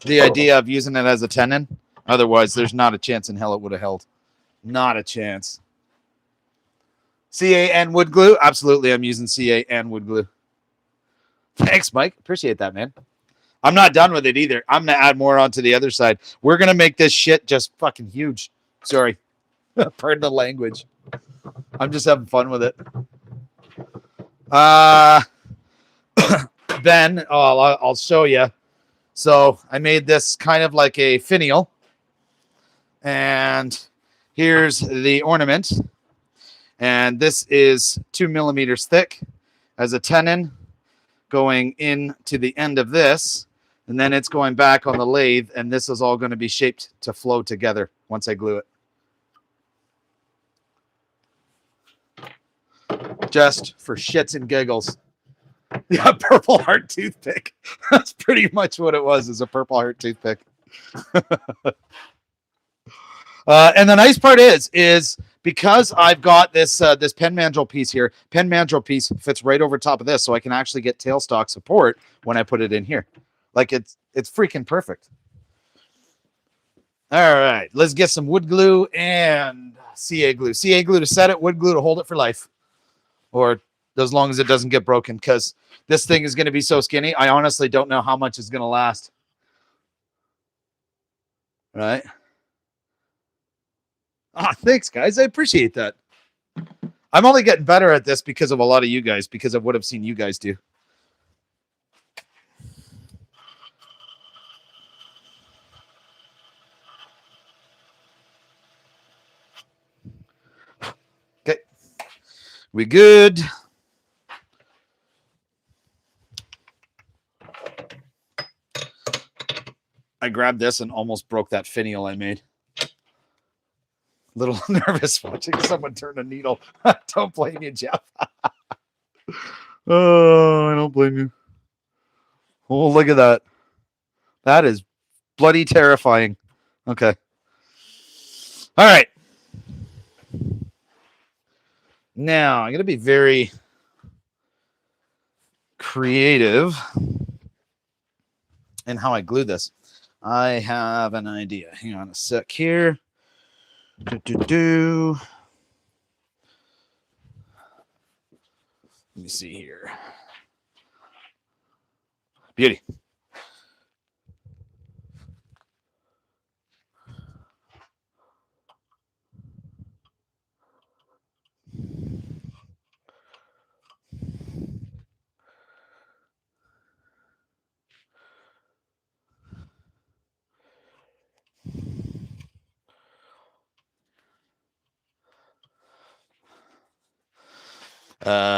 idea of using it as a tenon. Otherwise, there's not a chance in hell it would have held. Not a chance. CAN wood glue? Absolutely, I'm using CAN wood glue. Thanks, Mike. Appreciate that, man. I'm not done with it either. I'm going to add more onto the other side. We're going to make this shit just fucking huge. Sorry. Pardon the language. I'm just having fun with it. Then I'll show you. So I made this kind of like a finial. And here's the ornament. And this is 2 millimeters thick as a tenon going into the end of this. And then it's going back on the lathe. And this is all going to be shaped to flow together once I glue it. Just for shits and giggles. Yeah, purple heart toothpick. That's pretty much what it was, is a purple heart toothpick. And the nice part is because I've got this this pen mandrel piece here, pen mandrel piece fits right over top of this, so I can actually get tailstock support when I put it in here. Like it's freaking perfect. All right, let's get some wood glue and CA glue. CA glue to set it, wood glue to hold it for life. Or as long as it doesn't get broken, because this thing is going to be so skinny. I honestly don't know how much it's going to last. Right? Thanks, guys. I appreciate that. I'm only getting better at this because of a lot of you guys, because of what I've seen you guys do. Okay. We good? I grabbed this and almost broke that finial I made. Little nervous watching someone turn a needle. Don't blame you, Jeff. Oh, I don't blame you. Oh, look at that. That is bloody terrifying. Okay. All right. Now, I'm going to be very creative in how I glue this. I have an idea. Hang on a sec here. Let me see here. Beauty.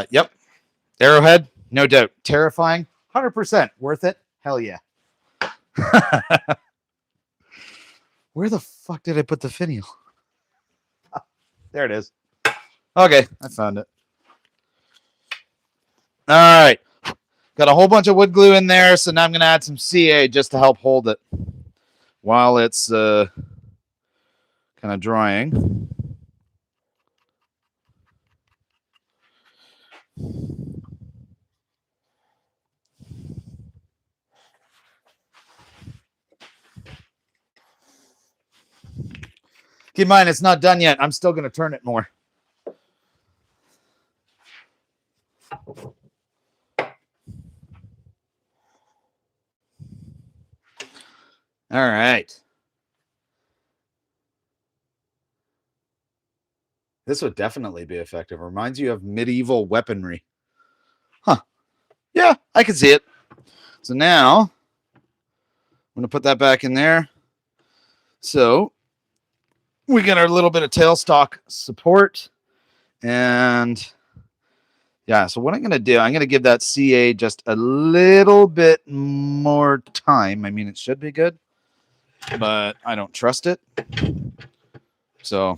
Yep. Arrowhead, no doubt. Terrifying, 100%. Worth it? Hell yeah. Where the fuck did I put the finial? There it is. Okay, I found it. All right. Got a whole bunch of wood glue in there, so now I'm going to add some CA just to help hold it while it's kind of drying. Keep in mind, it's not done yet. I'm still going to turn it more. All right. This would definitely be effective. Reminds you of medieval weaponry. Huh. Yeah, I can see it. So now, I'm going to put that back in there. So, we get our little bit of tailstock support. And yeah, so what I'm going to do, I'm going to give that CA just a little bit more time. I mean, it should be good, but I don't trust it. So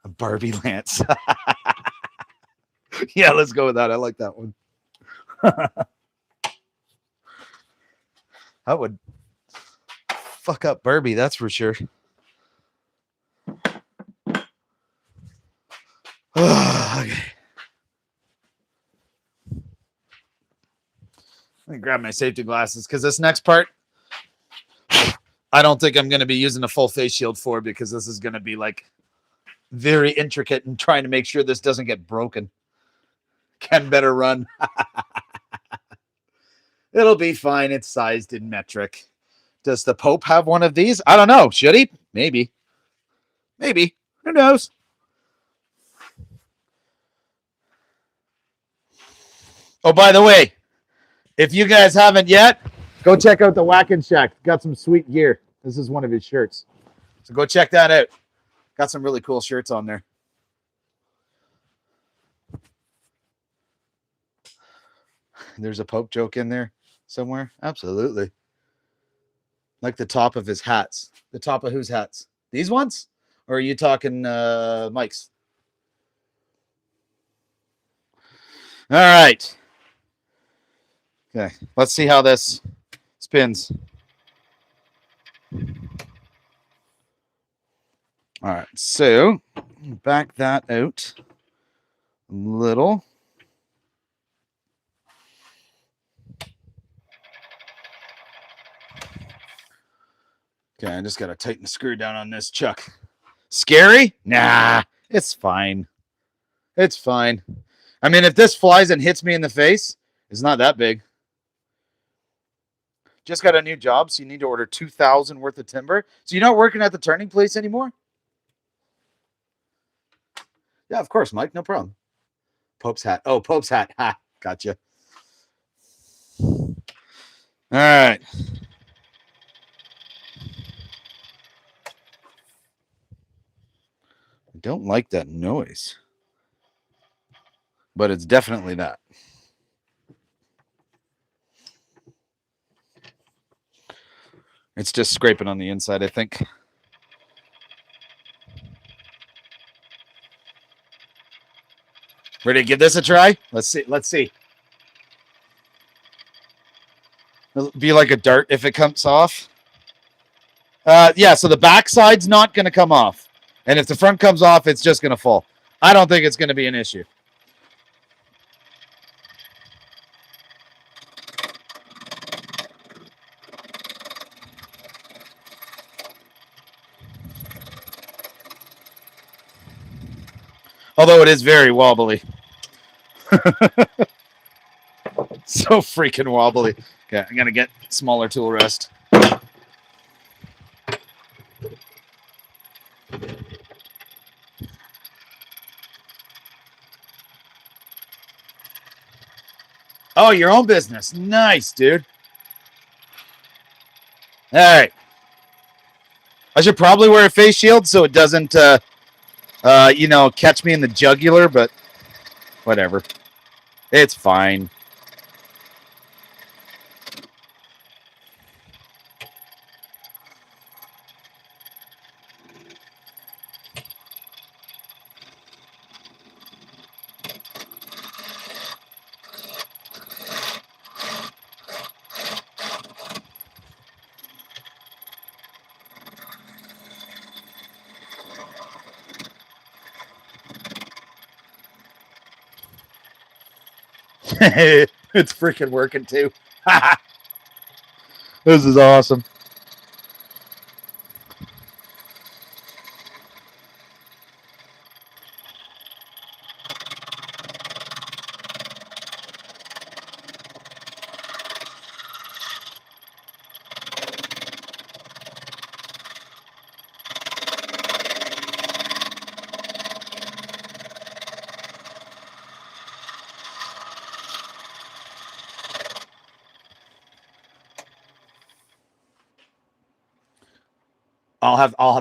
a Barbie Lance. Yeah, let's go with that. I like that one. That would fuck up Barbie, that's for sure. Okay. Let me grab my safety glasses because this next part, I don't think I'm going to be using a full face shield for because this is going to be like very intricate and trying to make sure this doesn't get broken. Ken better run. It'll be fine. It's sized in metric. Does the Pope have one of these? I don't know. Should he? Maybe. Maybe. Who knows? Oh, by the way, if you guys haven't yet, go check out the Whackin' Shack. Got some sweet gear. This is one of his shirts. So go check that out. Got some really cool shirts on there. There's a Pope joke in there somewhere. Absolutely. Like the top of his hats. The top of whose hats? These ones? Or are you talking Mike's? All right. Okay. Let's see how this spins. All right. So back that out a little. Okay, I just got to tighten the screw down on this chuck. Scary? Nah, it's fine. It's fine. I mean, if this flies and hits me in the face, it's not that big. Just got a new job, so you need to order 2,000 worth of timber. So you're not working at the turning place anymore? Yeah, of course, Mike. No problem. Pope's hat. Oh, Pope's hat. Ha, gotcha. All right. I don't like that noise. but it's definitely that. It's just scraping on the inside, I think. Ready to give this a try? Let's see. Let's see. It'll be like a dart if it comes off. Yeah, so the back side's not going to come off. And if the front comes off, it's just going to fall. I don't think it's going to be an issue. Although it is very wobbly. So freaking wobbly. Okay, I'm going to get smaller tool rest. Oh, your own business. Nice, dude. All right. I should probably wear a face shield so it doesn't, catch me in the jugular, but whatever. It's fine. It's freaking working too. This is awesome.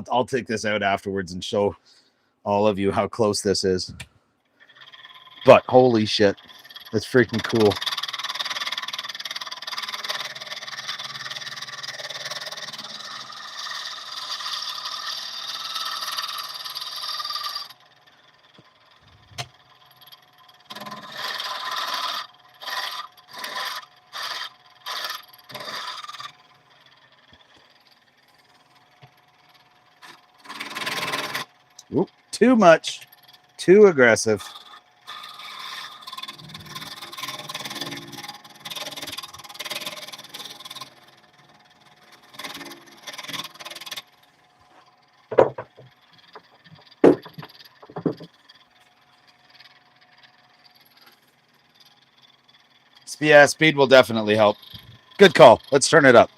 I'll take this out afterwards and show all of you how close this is. But holy shit, that's freaking cool. Oop, too much, too aggressive. Yeah, speed will definitely help. Good call. Let's turn it up.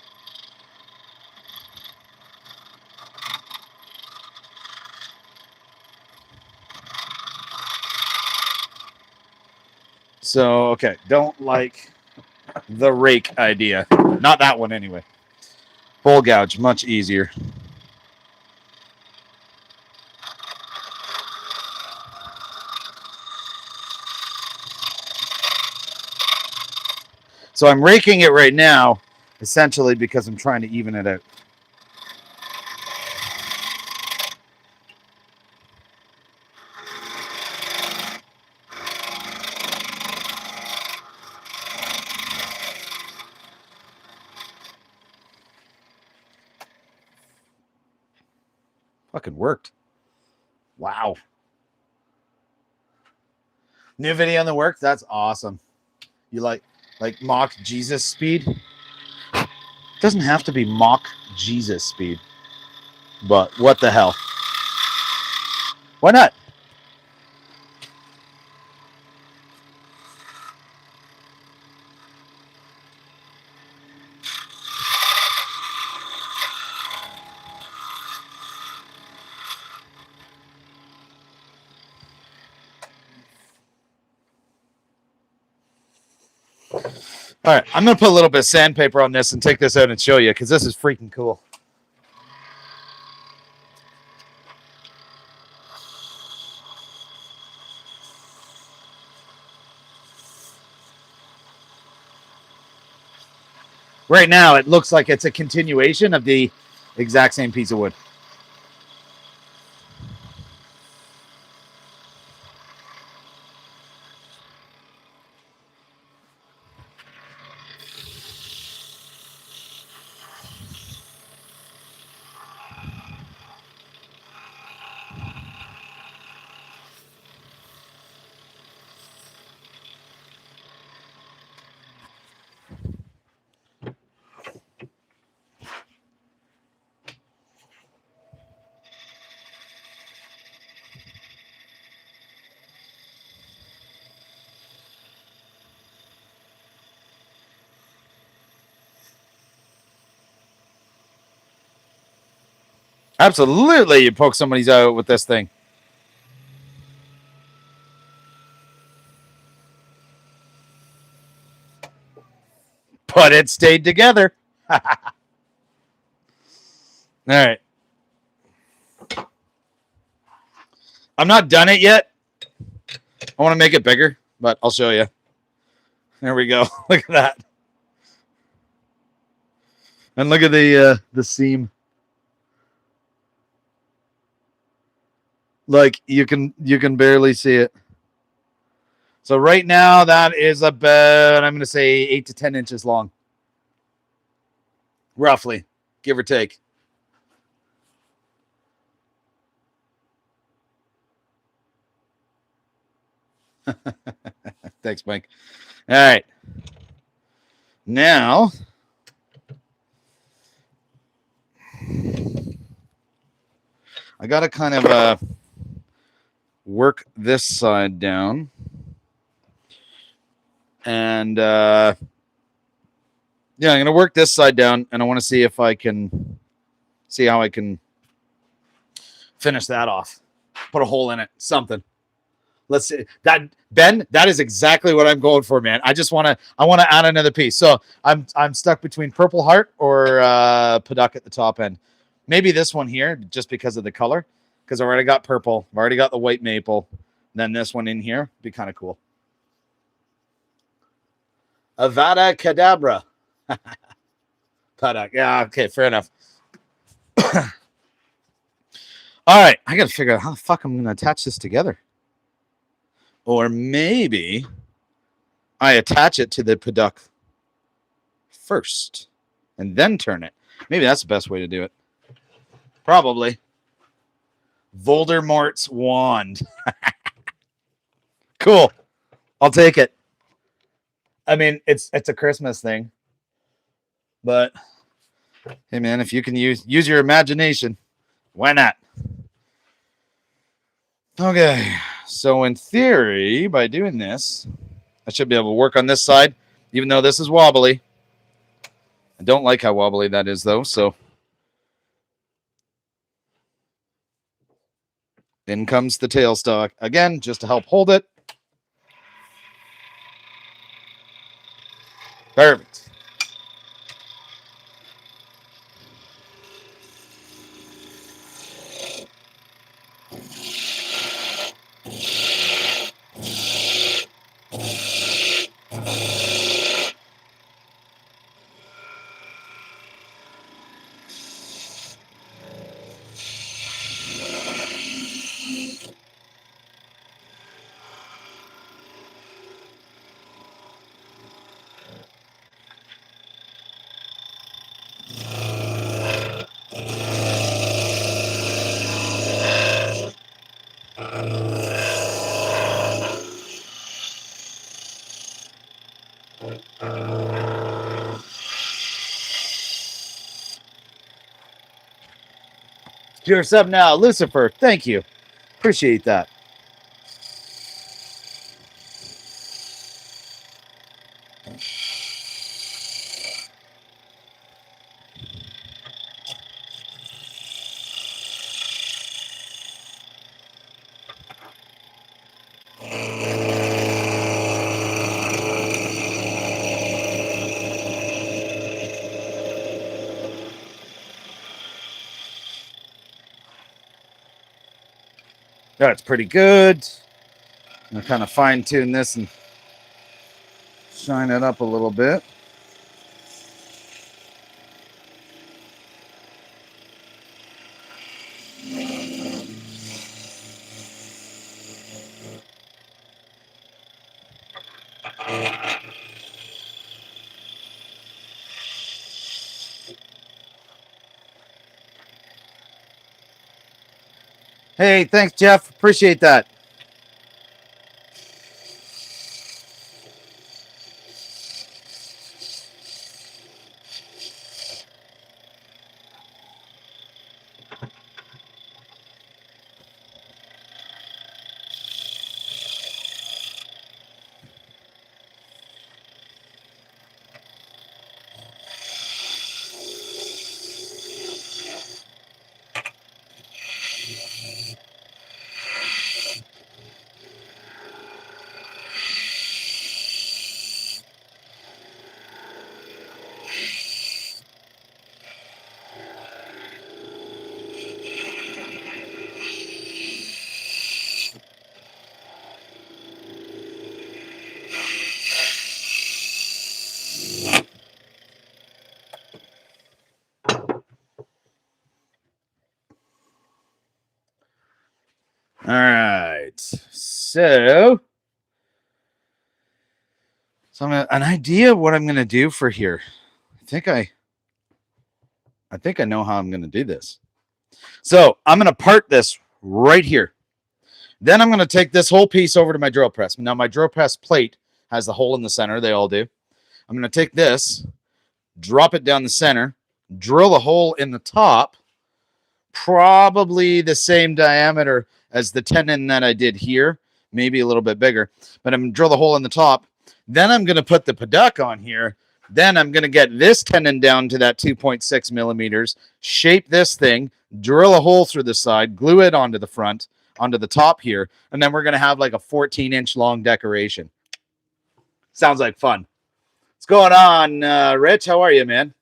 So, okay, don't like the rake idea. Not that one anyway. Bowl gouge, much easier. So I'm raking it right now, essentially because I'm trying to even it out. Fucking worked. Wow. New video on the work? That's awesome. You like mock Jesus speed? It doesn't have to be mock Jesus speed. But what the hell? Why not? All right, I'm going to put a little bit of sandpaper on this and take this out and show you because this is freaking cool. Right now, it looks like it's a continuation of the exact same piece of wood. Absolutely, you poke somebody's eye out with this thing. But it stayed together. All right. I'm not done it yet. I want to make it bigger, but I'll show you. There we go. Look at that. And look at the seam. Like you can barely see it. So right now that is about, I'm going to say 8 to 10 inches long. Roughly, give or take. Thanks, Mike. All right. Now, I got to kind of work this side down. And yeah, I'm going to work this side down, and I want to see if I can see how I can finish that off. Put a hole in it, something. Let's see that, Ben. That is exactly what I'm going for, man. I want to add another piece. So I'm stuck between Purple Heart or Paduk at the top end. Maybe this one here, just because of the color, because I already got purple. I've already got the white maple. Then this one in here be kind of cool. Avada Kedavra. Paduk. Yeah. Okay. Fair enough. All right. I got to figure out how the fuck I'm going to attach this together. Or maybe I attach it to the Paduk first and then turn it. Maybe that's the best way to do it. Probably. Voldemort's wand. Cool. I'll take it. I mean, it's a Christmas thing. But hey man, if you can use your imagination, why not? Okay. So in theory, by doing this, I should be able to work on this side, even though this is wobbly. I don't like how wobbly that is, though. So in comes the tailstock again, just to help hold it. Perfect. Your sub now, Lucifer. Thank you. Appreciate that. That's pretty good. I'm kind of fine tune this and shine it up a little bit. Hey, thanks, Jeff. Appreciate that. All right. So I'm an idea of what I'm going to do for here. I think I know how I'm going to do this. So I'm going to part this right here. Then I'm going to take this whole piece over to my drill press. Now my drill press plate has the hole in the center. They all do. I'm going to take this, drop it down the center, drill a hole in the top, probably the same diameter as the tenon that I did here, maybe a little bit bigger, but I'm going to drill the hole in the top. Then I'm going to put the paddock on here. Then I'm going to get this tenon down to that 2.6 millimeters, shape this thing, drill a hole through the side, glue it onto the front, onto the top here, and then we're going to have like a 14-inch long decoration. Sounds like fun. What's going on, Rich? How are you, man?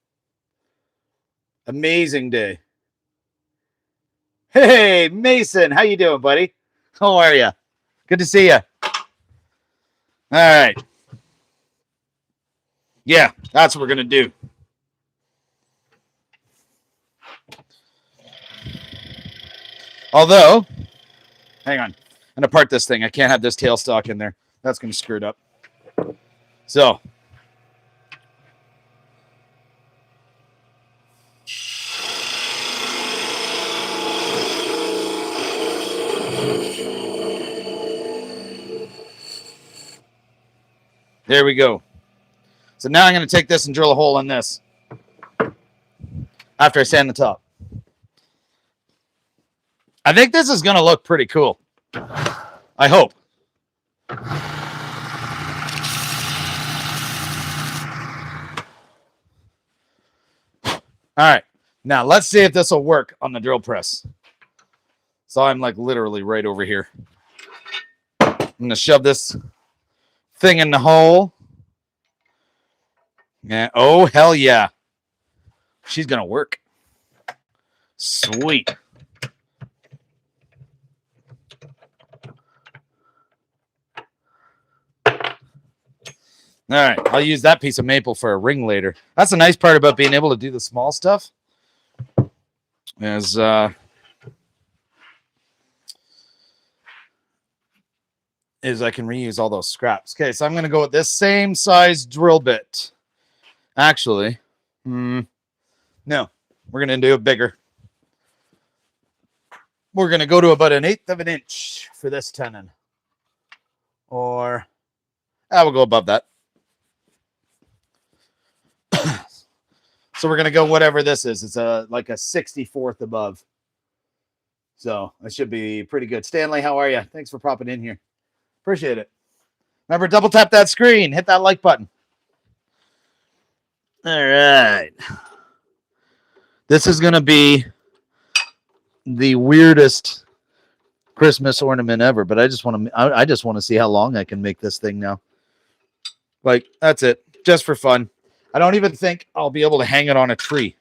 Amazing day. Hey, Mason, how you doing, buddy? How are you? Good to see you. All right. Yeah, that's what we're going to do. Although, hang on. I'm going to part this thing. I can't have this tailstock in there. That's going to screw it up. So, there we go. So now I'm going to take this and drill a hole in this after I sand the top. I think this is going to look pretty cool. I hope. All right. Now let's see if this will work on the drill press. So I'm like literally right over here. I'm going to shove this thing in the hole. Yeah. Oh, hell yeah. She's going to work. Sweet. All right, I'll use that piece of maple for a ring later. That's the nice part about being able to do the small stuff. Is I can reuse all those scraps. Okay, so I'm going to go with this same size drill bit. Actually, no, we're going to do it bigger. We're going to go to about 1/8 of an inch for this tenon. Or, we'll go above that. So we're going to go whatever this is. It's like a 64th above. So that should be pretty good. Stanley, how are you? Thanks for popping in here. Appreciate it. Remember, double tap that screen. Hit that like button. All right. This is going to be the weirdest Christmas ornament ever, but I just want to see how long I can make this thing now. Like, that's it. Just for fun. I don't even think I'll be able to hang it on a tree.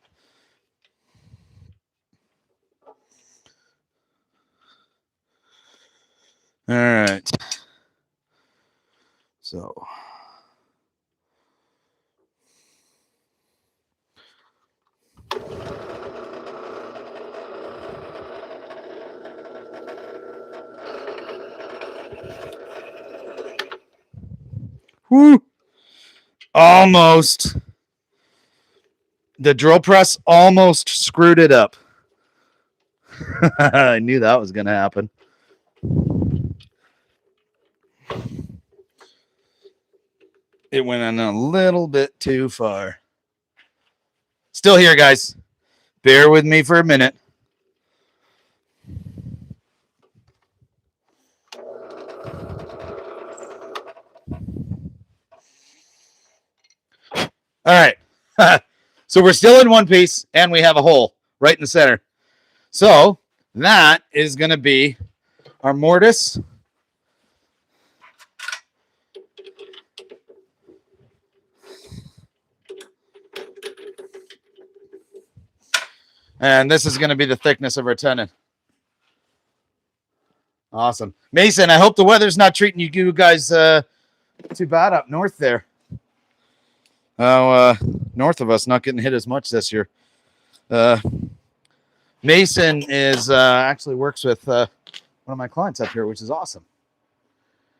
All right. So. Woo. Almost. The drill press almost screwed it up. I knew that was going to happen. It went in a little bit too far. Still here, guys. Bear with me for a minute. All right. So we're still in one piece, and we have a hole right in the center. So that is going to be our mortise. And this is going to be the thickness of our tenon. Awesome. Mason, I hope the weather's not treating you guys too bad up north there. North of us not getting hit as much this year. Mason is actually works with one of my clients up here, which is awesome.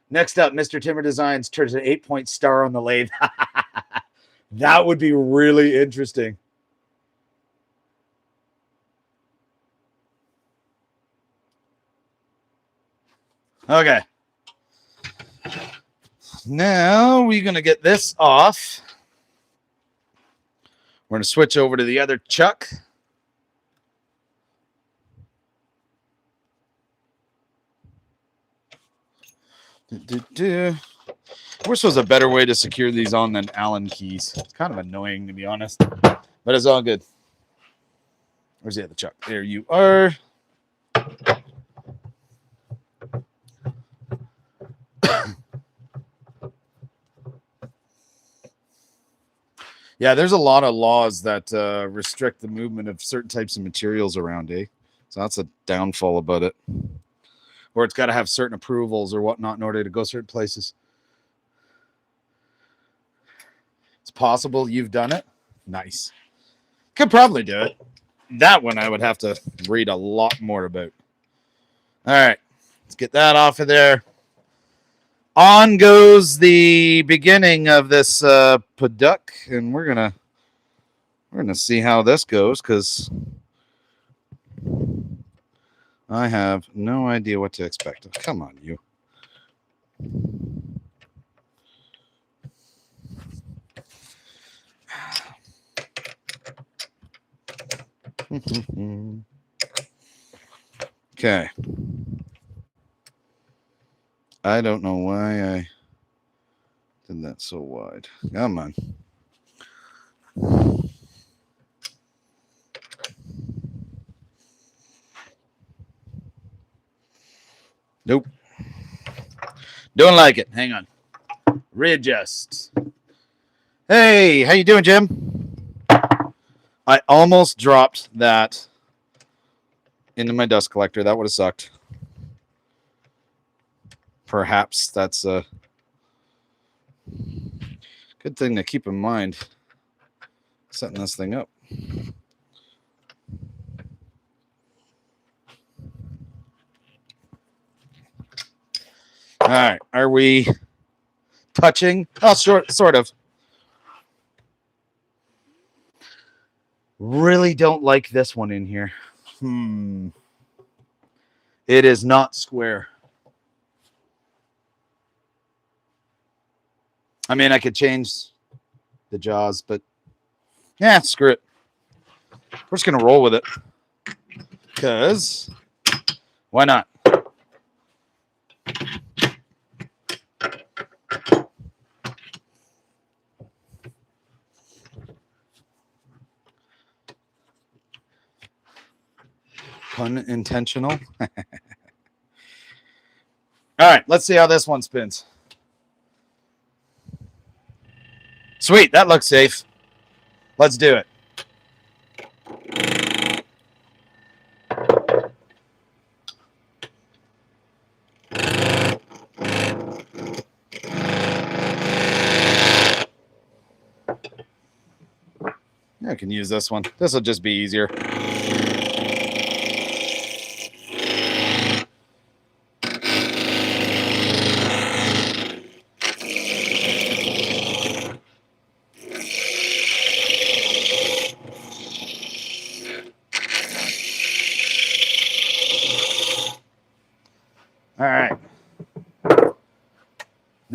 Next up, Mr. Timber Designs turns an 8-point star on the lathe. That would be really interesting. Okay. Now we're going to get this off. We're going to switch over to the other chuck. I wish there was a better way to secure these on than Allen keys. It's kind of annoying, to be honest, but it's all good. Where's the other chuck? There you are. Yeah, there's a lot of laws that restrict the movement of certain types of materials around, eh? So that's a downfall about it. Or it's got to have certain approvals or whatnot in order to go certain places. It's possible you've done it. Nice. Could probably do it. That one I would have to read a lot more about. All right. Let's get that off of there. On goes the beginning of this paddock, and we're gonna see how this goes because I have no idea what to expect. Come on, you. Okay. I don't know why I did that so wide. Come on. Nope. Don't like it. Hang on. Readjust. Hey, how you doing, Jim? I almost dropped that into my dust collector. That would have sucked. Perhaps that's a good thing to keep in mind setting this thing up. All right, are we touching? Oh, sort of. Really don't like this one in here. It is not square. I mean, I could change the jaws, but yeah, screw it. We're just going to roll with it. Because why not? Unintentional. All right, let's see how this one spins. Sweet, that looks safe. Let's do it. Yeah, I can use this one. This will just be easier.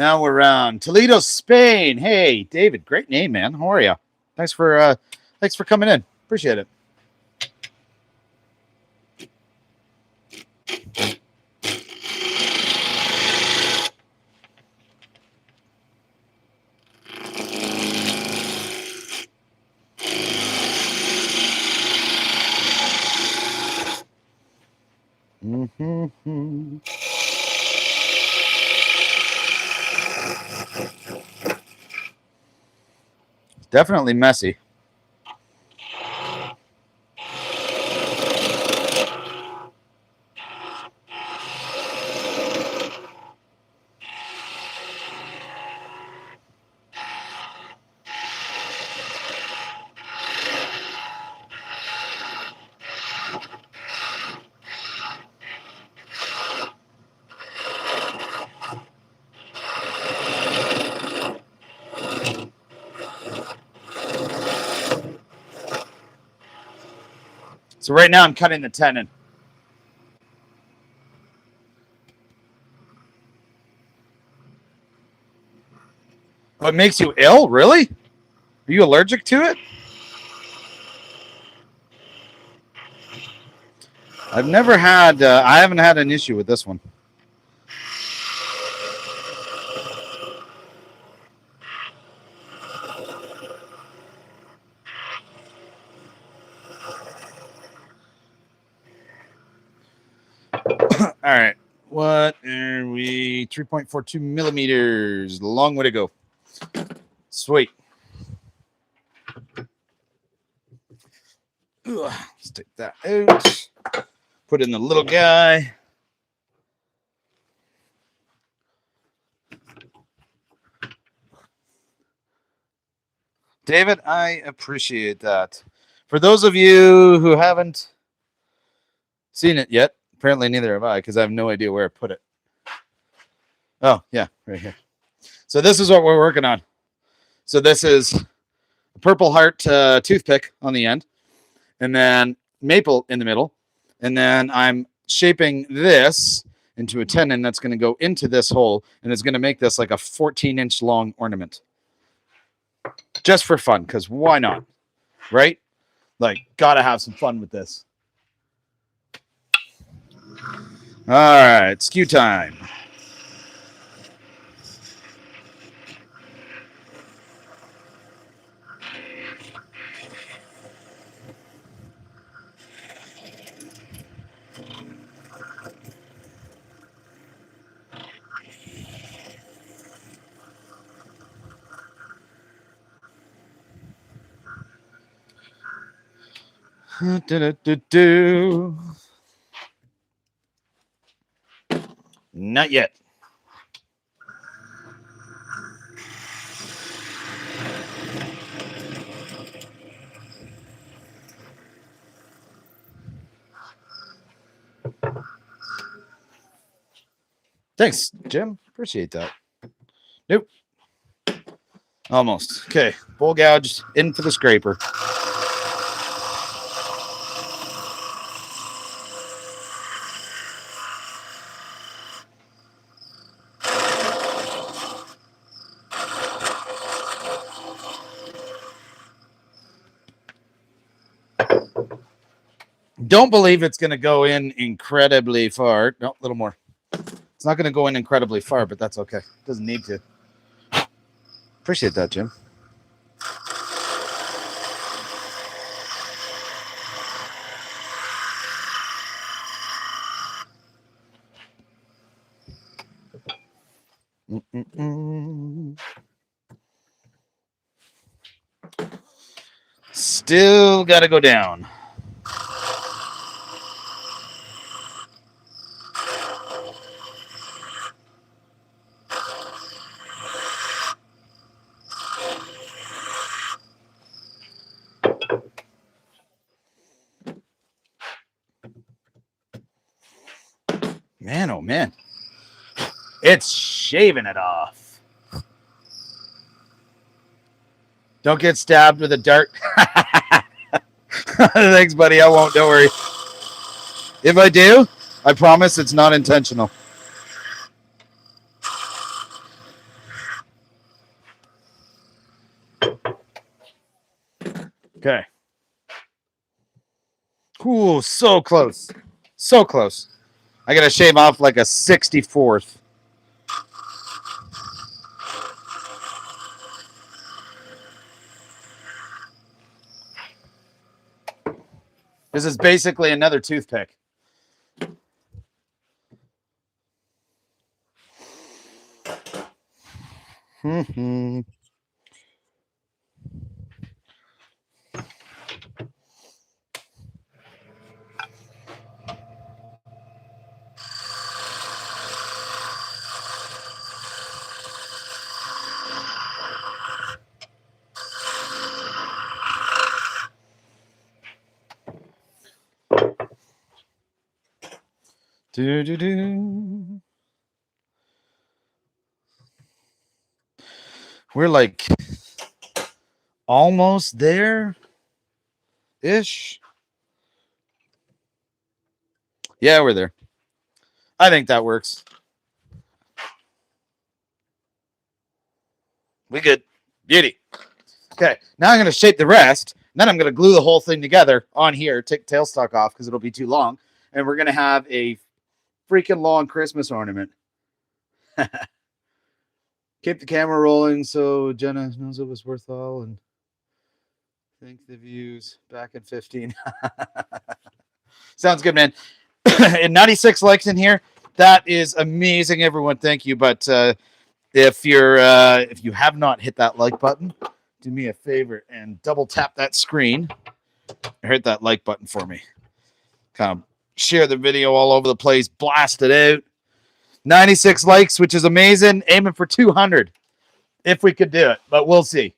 Now we're around Toledo, Spain. Hey, David, great name, man. How are you? Thanks for coming in. Appreciate it. Mm-hmm. Definitely messy. So right now I'm cutting the tenon. Oh, it makes you ill? Really? Are you allergic to it? I've never had. I haven't had an issue with this one. All right. What are we? 3.42 millimeters. Long way to go. Sweet. Let's take that out. Put in the little guy. David, I appreciate that. For those of you who haven't seen it yet, apparently neither have I, because I have no idea where I put it. Oh, yeah, right here. So this is what we're working on. So this is a Purple Heart toothpick on the end, and then maple in the middle, and then I'm shaping this into a tenon that's going to go into this hole, and it's going to make this like a 14-inch long ornament. Just for fun, because why not? Right? Like, gotta have some fun with this. All right, skew time. Not yet. Thanks, Jim. Appreciate that. Nope. Almost. Okay. Bowl gouged in for the scraper. Don't believe it's going to go in incredibly far. No, a little more. It's not going to go in incredibly far, but that's okay. It doesn't need to. Appreciate that, Jim. Still got to go down. Man, oh man. It's shaving it off. Don't get stabbed with a dart. Thanks, buddy. I won't. Don't worry. If I do, I promise it's not intentional. Okay. Ooh, so close. So close. I got to shave off like a 64th. This is basically another toothpick. Mm-hmm. Do-do-do. We're like almost there ish. Yeah, we're there. I think that works. We good. Beauty. Okay, now I'm going to shape the rest. Then I'm going to glue the whole thing together on here, take tailstock off because it'll be too long. And we're going to have a freaking long Christmas ornament. Keep the camera rolling so Jenna knows it was worthwhile and thank the views back in 15. Sounds good, man. And 96 likes in here. That is amazing, everyone. Thank you. But if you have not hit that like button, do me a favor and double tap that screen. Hit that like button for me. Kind of share the video all over the place. Blast it out. 96 likes, which is amazing. Aiming for 200 if we could do it, but we'll see.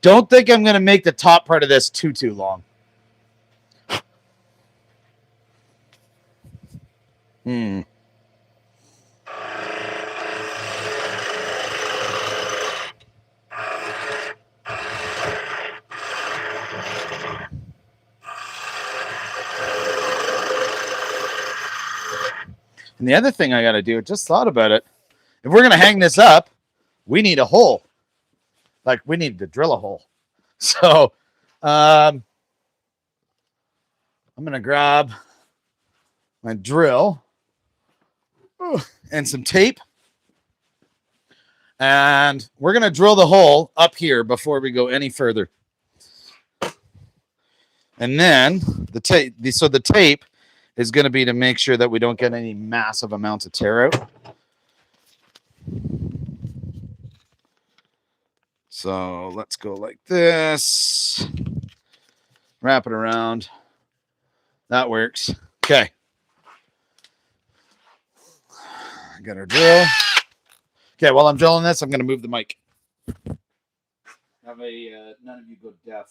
Don't think I'm going to make the top part of this too long. And the other thing I got to do, just thought about it. If we're going to hang this up, we need a hole. Like, we need to drill a hole. So, I'm going to grab my drill and some tape. And we're going to drill the hole up here before we go any further. And then the tape is going to be to make sure that we don't get any massive amounts of tear out. So let's go like this. Wrap it around. That works. Okay. I got our drill. Okay, while I'm drilling this, I'm going to move the mic. Have none of you go deaf.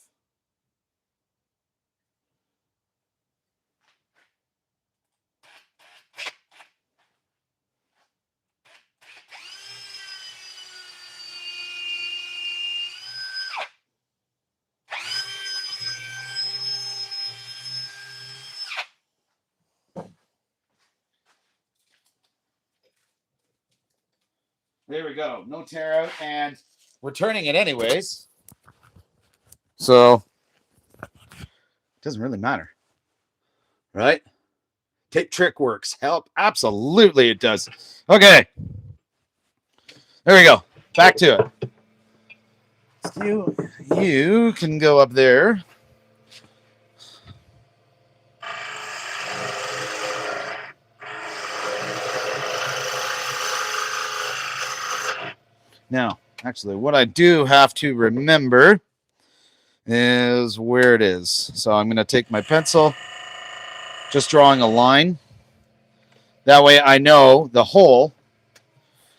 There we go. No tear out, and we're turning it anyways. So it doesn't really matter. Right? Tape trick works. Help. Absolutely it does. Okay. There we go. Back to it. You can go up there. Now, actually, what I do have to remember is where it is. So I'm going to take my pencil. Just drawing a line. That way I know the hole,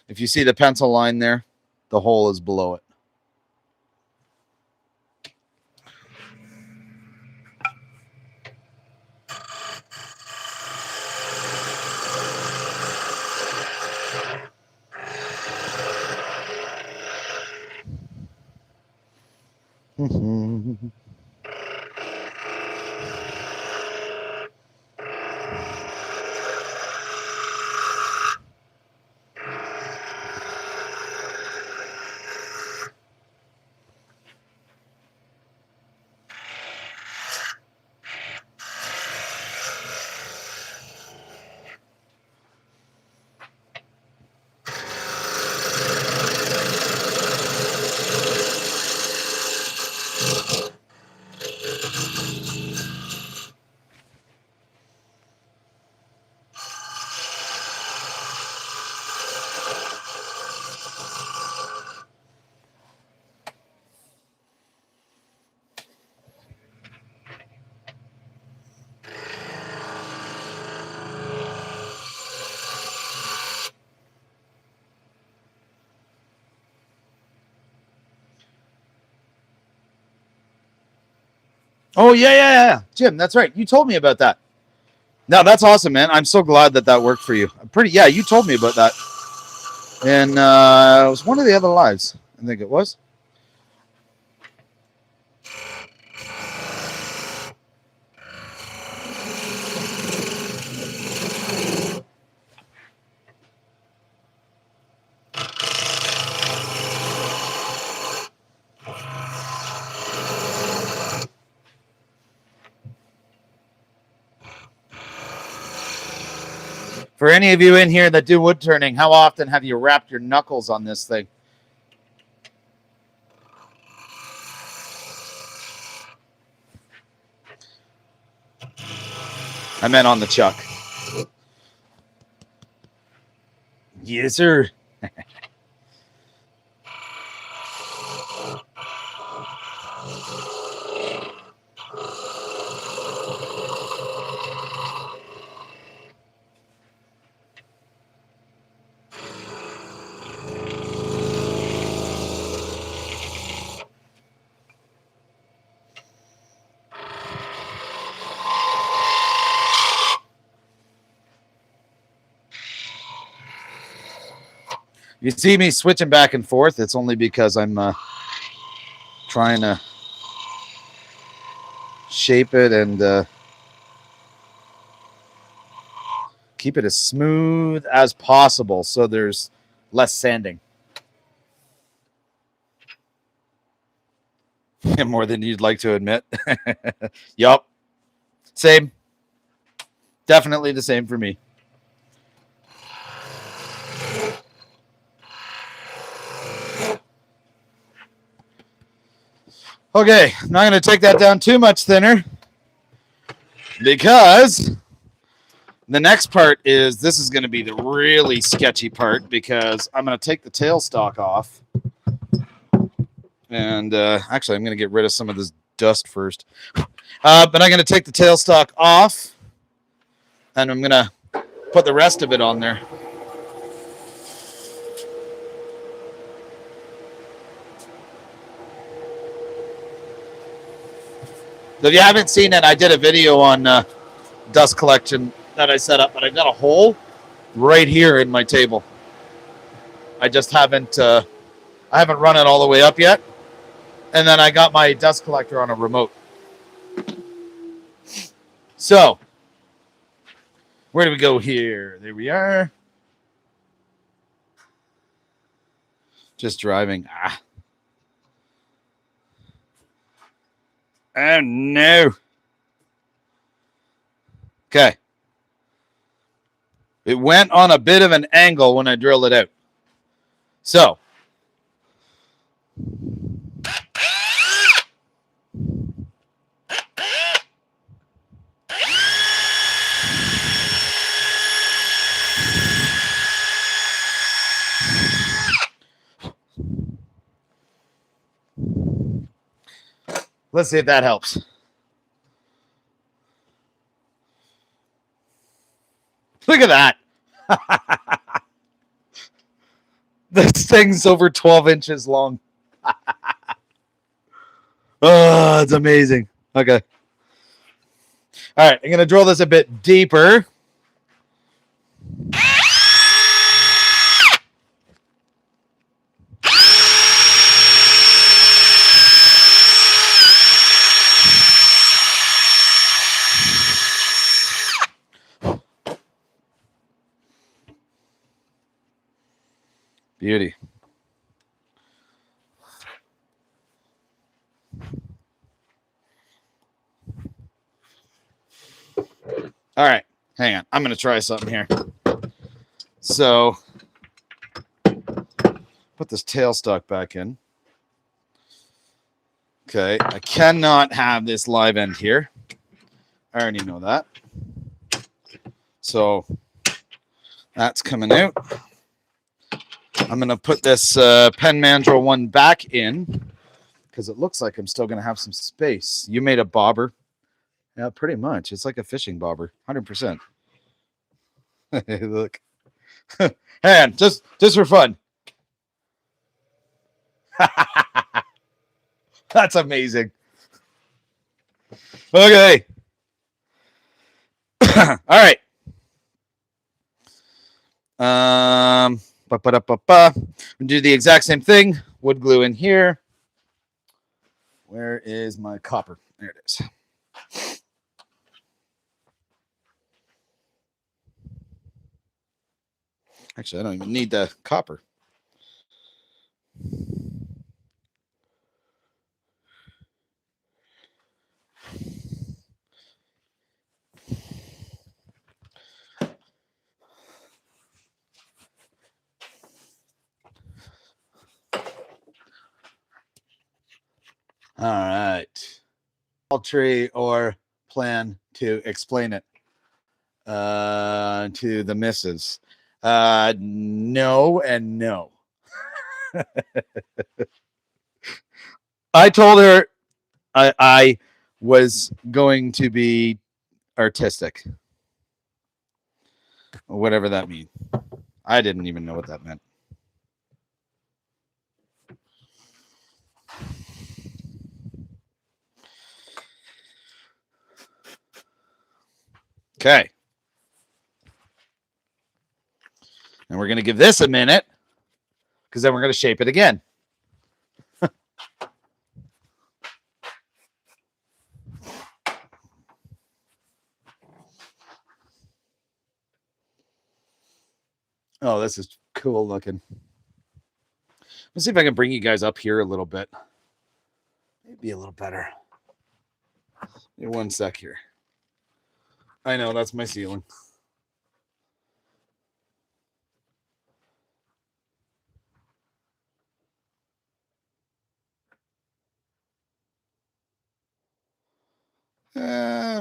if you see the pencil line there, the hole is below it. Oh, yeah. Jim, that's right. You told me about that. No, that's awesome, man. I'm so glad that that worked for you. Yeah, you told me about that. And it was one of the other lives, I think it was. For any of you in here that do wood turning, how often have you wrapped your knuckles on this thing? I meant on the chuck. Yes, sir. You see me switching back and forth, it's only because I'm trying to shape it and keep it as smooth as possible so there's less sanding. More than you'd like to admit. Yup. Same. Definitely the same for me. Okay, I'm not going to take that down too much thinner because the next part is, this is going to be the really sketchy part, because I'm going to take the tailstock off. And actually, I'm going to get rid of some of this dust first. But I'm going to take the tailstock off, and I'm going to put the rest of it on there. So if you haven't seen it, I did a video on dust collection that I set up, but I got a hole right here in my table. I just haven't I haven't run it all the way up yet. And then I got my dust collector on a remote. So where do we go here? There we are. Just driving. Oh no. Okay. It went on a bit of an angle when I drilled it out. So let's see if that helps. Look at that. This thing's over 12 inches long. Oh, it's amazing. Okay. All right, I'm going to drill this a bit deeper. Beauty. All right, hang on. I'm going to try something here. So, put this tailstock back in. Okay, I cannot have this live end here. I already know that. So, that's coming out. I'm going to put this pen mandrel one back in because it looks like I'm still going to have some space. You made a bobber. Yeah, pretty much. It's like a fishing bobber, 100%. Look. And just for fun. That's amazing. Okay. All right. Do the exact same thing. Wood glue in here. Where is my copper? There it is. Actually, I don't even need the copper. All right. Tree or plan to explain it to the missus. No and no. I told her I was going to be artistic. Whatever that means. I didn't even know what that meant. Okay. And we're going to give this a minute because then we're going to shape it again. Oh, this is cool looking. Let's see if I can bring you guys up here a little bit. Maybe a little better. Give me 1 sec here. I know, that's my ceiling.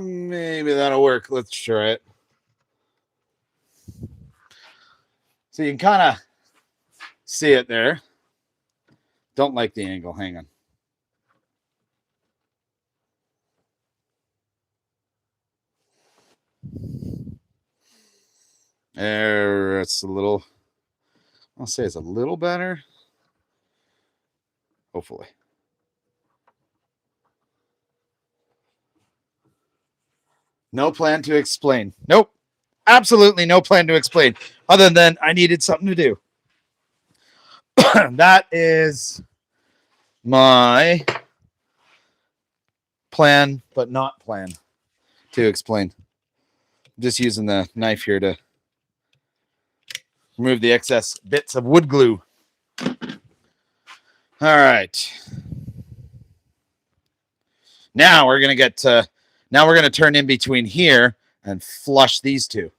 Maybe that'll work. Let's try it. So you can kind of see it there. Don't like the angle. Hang on. There, it's a little, I'll say it's a little better. Hopefully. No plan to explain. Nope. Absolutely no plan to explain other than I needed something to do. That is my plan, but not plan to explain. I'm just using the knife here to remove the excess bits of wood glue. All right. Now we're going to get to, now we're going to turn in between here and flush these two.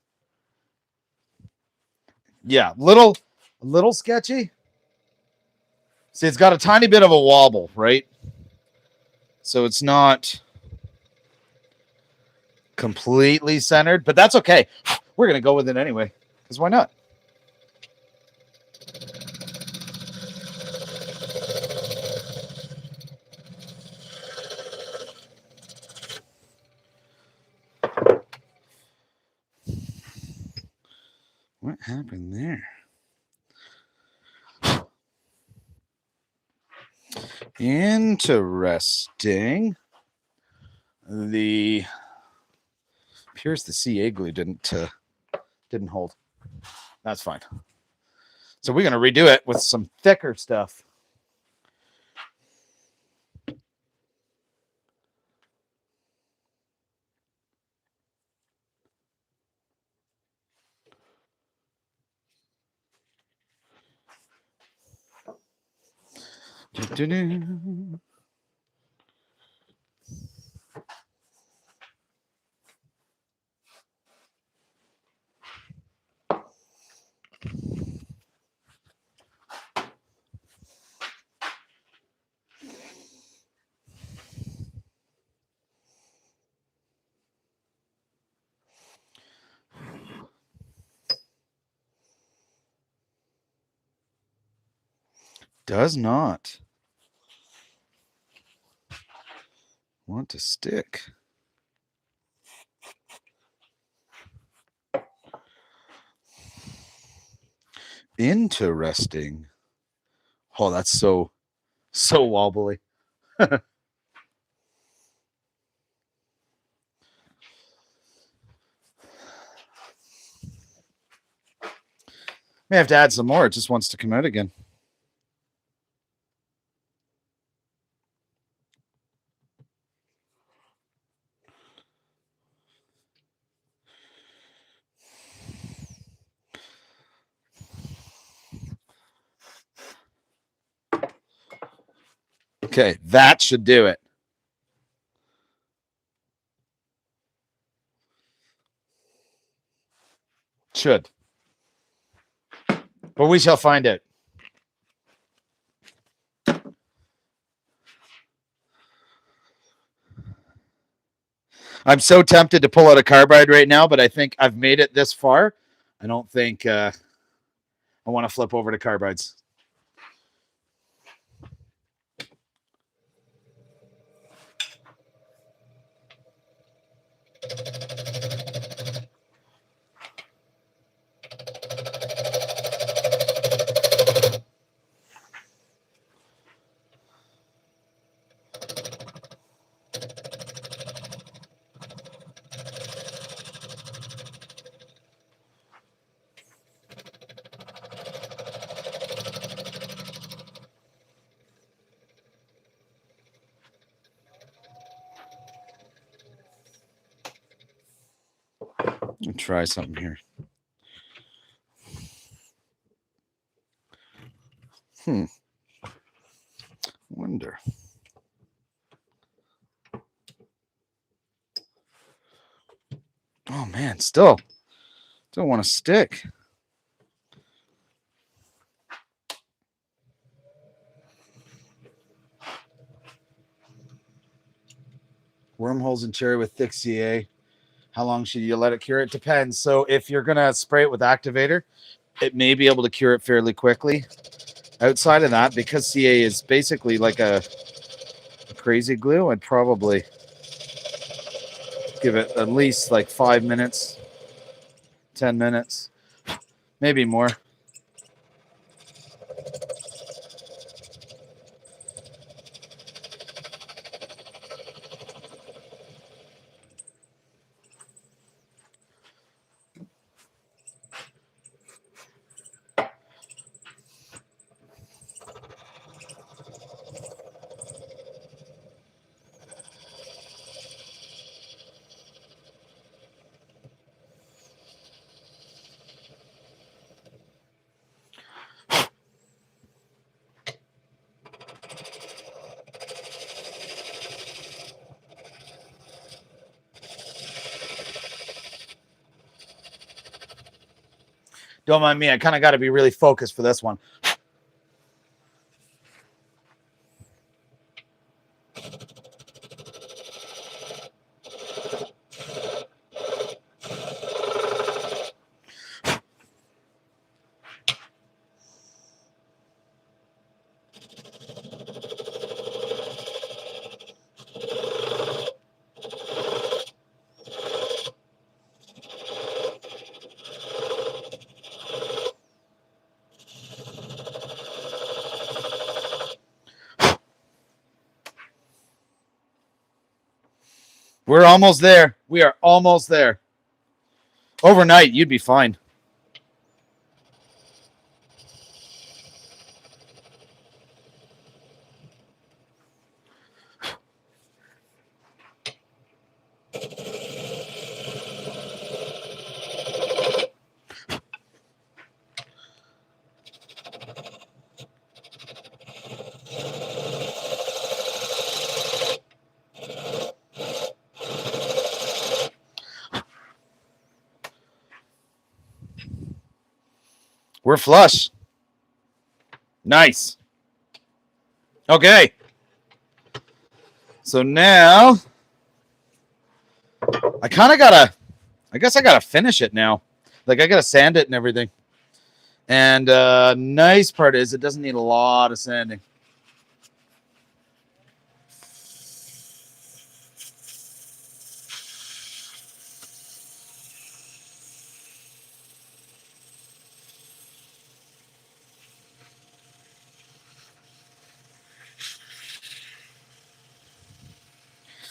Yeah, a little sketchy. See, it's got a tiny bit of a wobble, right? So it's not completely centered, but that's okay. We're going to go with it anyway, because why not? What happened there? Interesting. The appears the CA glue didn't hold. That's fine. So we're going to redo it with some thicker stuff. Does not want to stick. Interesting. Oh, that's so wobbly. May have to add some more. It just wants to come out again. Okay, that should do it. Should. But we shall find out. I'm so tempted to pull out a carbide right now, but I think I've made it this far. I don't think I want to flip over to carbides. I'll try something here. Wonder. Oh man, still want to stick. Wormholes in cherry with thick CA. How long should you let it cure? It depends. So if you're gonna spray it with activator, it may be able to cure it fairly quickly. Outside of that, because CA is basically like a crazy glue, I'd probably give it at least like 5 minutes, 10 minutes, maybe more. Don't mind me. I kind of got to be really focused for this one. We're almost there. We are almost there. Overnight, you'd be fine. We're flush. Nice. Okay. So now I guess I gotta finish it now. Like I gotta sand it and everything. And nice part is it doesn't need a lot of sanding.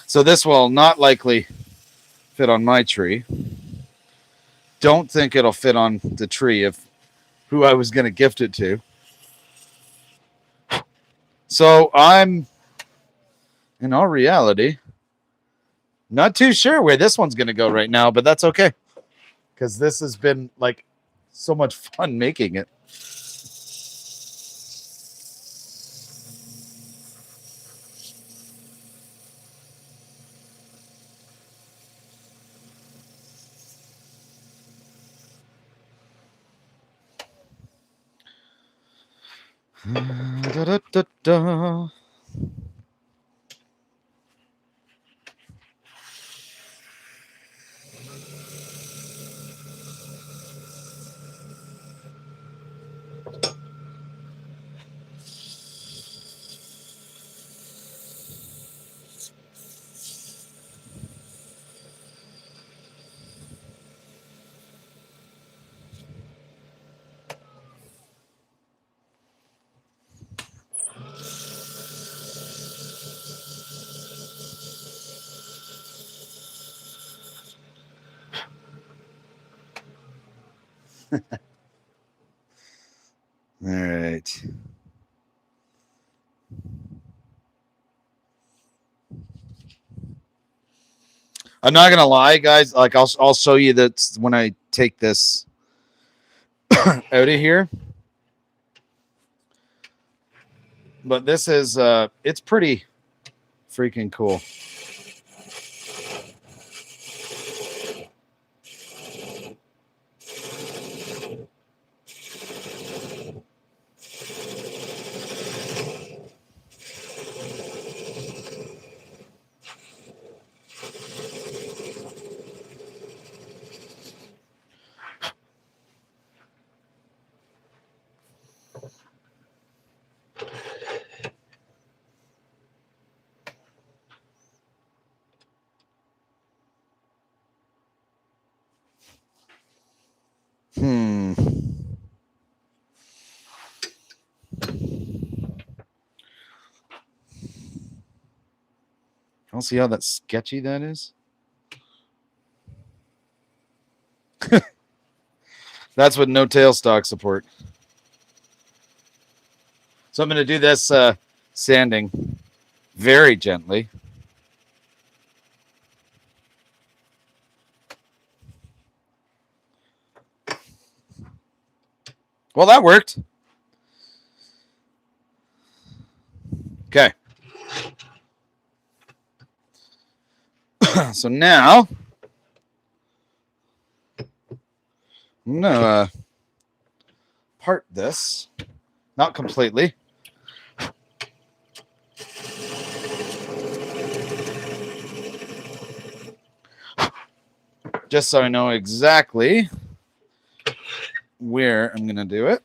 So this will not likely fit on my tree. Don't think it'll fit on the tree of who I was going to gift it to. So I'm, in all reality, not too sure where this one's going to go right now, but that's okay. Because this has been like so much fun making it. Da, da, da, da. All right. I'm not gonna lie, guys. Like I'll show you that when I take this out of here. But this is it's pretty freaking cool. I'll see how that sketchy that is. That's with no tailstock support. So I'm going to do this sanding very gently. Well, that worked. Okay. So now I'm going to part this. Not completely. Just so I know exactly where I'm going to do it.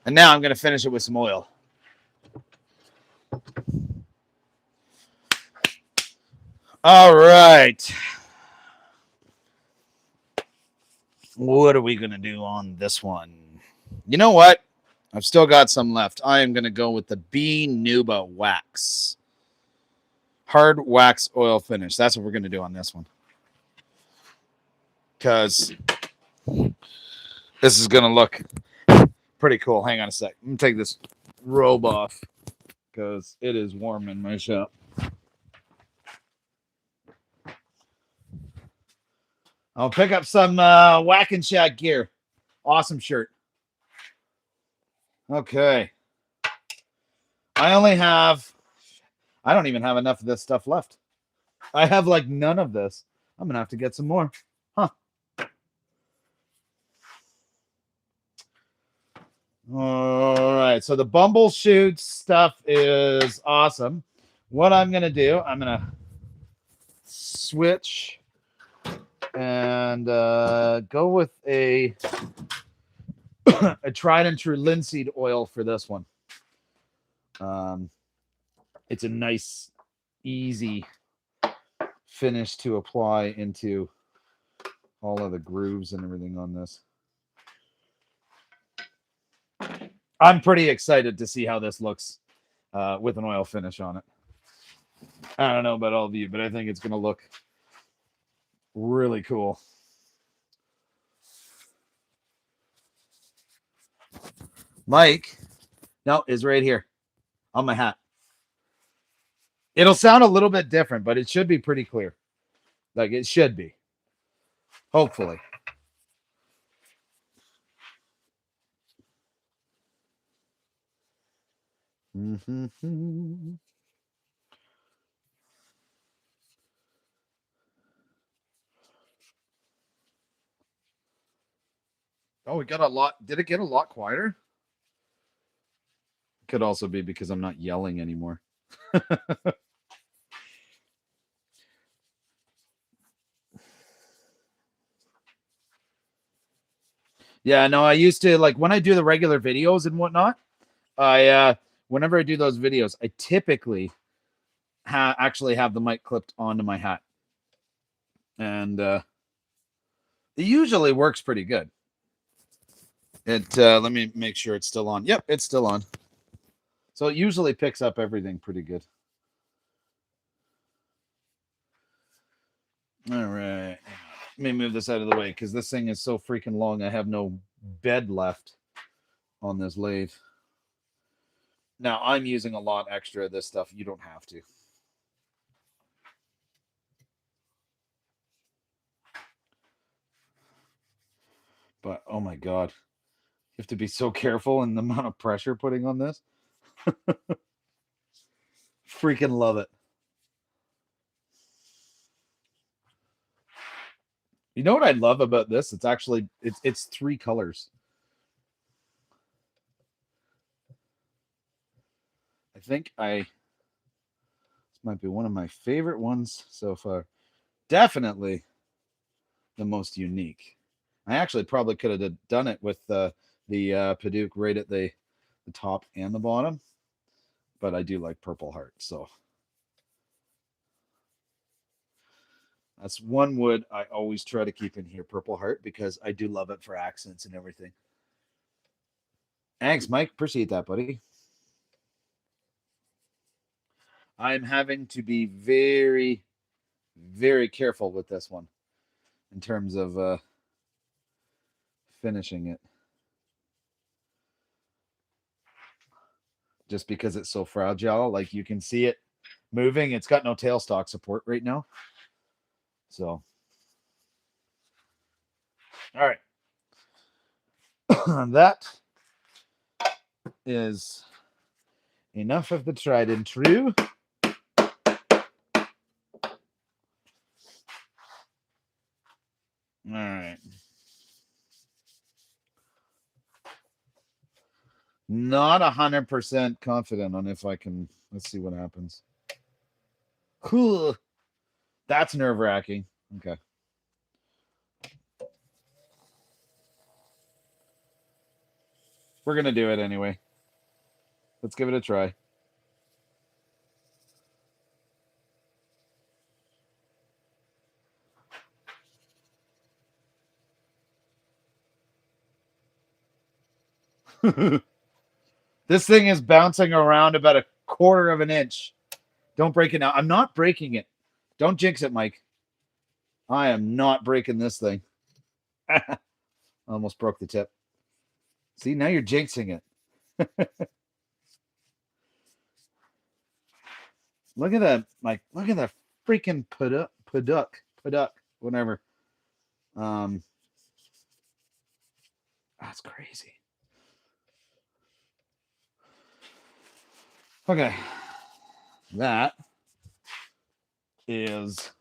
And now I'm going to finish it with some oil. All right. What are we going to do on this one? You know what? I've still got some left. I am going to go with the B Nuba wax. Hard wax oil finish. That's what we're going to do on this one. Because this is going to look pretty cool. Hang on a sec. I'm going to take this robe off because it is warm in my shop. I'll pick up some Whack and Shack gear. Awesome shirt. Okay. I don't even have enough of this stuff left. I have like none of this. I'm going to have to get some more. Huh. All right. So the Bumbleshoot stuff is awesome. What I'm going to do, I'm going to switch and go with a tried and true linseed oil for this one. It's a nice, easy finish to apply into all of the grooves and everything on this. I'm pretty excited to see how this looks with an oil finish on it. I don't know about all of you, but I think it's going to look really cool. Mike, no, is right here on my hat. It'll sound a little bit different, but it should be pretty clear. Like it should be. Hopefully. Mm-hmm. Oh, we got a lot. Did it get a lot quieter? Could also be because I'm not yelling anymore. Yeah, no, I used to, like, when I do the regular videos and whatnot, whenever I do those videos, I typically actually have the mic clipped onto my hat. And it usually works pretty good. Let me make sure it's still on. Yep, it's still on. So it usually picks up everything pretty good. All right. Let me move this out of the way because this thing is so freaking long. I have no bed left on this lathe. Now, I'm using a lot extra of this stuff. You don't have to. But, oh my God. You have to be so careful in the amount of pressure putting on this. Freaking love it. You know what I love about this? It's actually, it's 3 colors. I think this might be one of my favorite ones so far. Definitely the most unique. I actually probably could have done it with the Paduke right at the top and the bottom, but I do like Purple Heart, so that's one wood I always try to keep in here, Purple Heart, because I do love it for accents and everything. Thanks, Mike. Appreciate that, buddy. I'm having to be very, very careful with this one in terms of finishing it. Just because it's so fragile, like you can see it moving. It's got no tailstock support right now. So, all right. That is enough of the tried and true. All right. Not 100% confident on if I can. Let's see what happens. Cool. That's nerve-wracking. Okay. We're going to do it anyway. Let's give it a try. This thing is bouncing around about a quarter of an inch. Don't break it now. I'm not breaking it. Don't jinx it, Mike. I am not breaking this thing. Almost broke the tip. See, now you're jinxing it. Look at that, Mike. Look at that freaking puduk, whatever. That's crazy. Okay. That is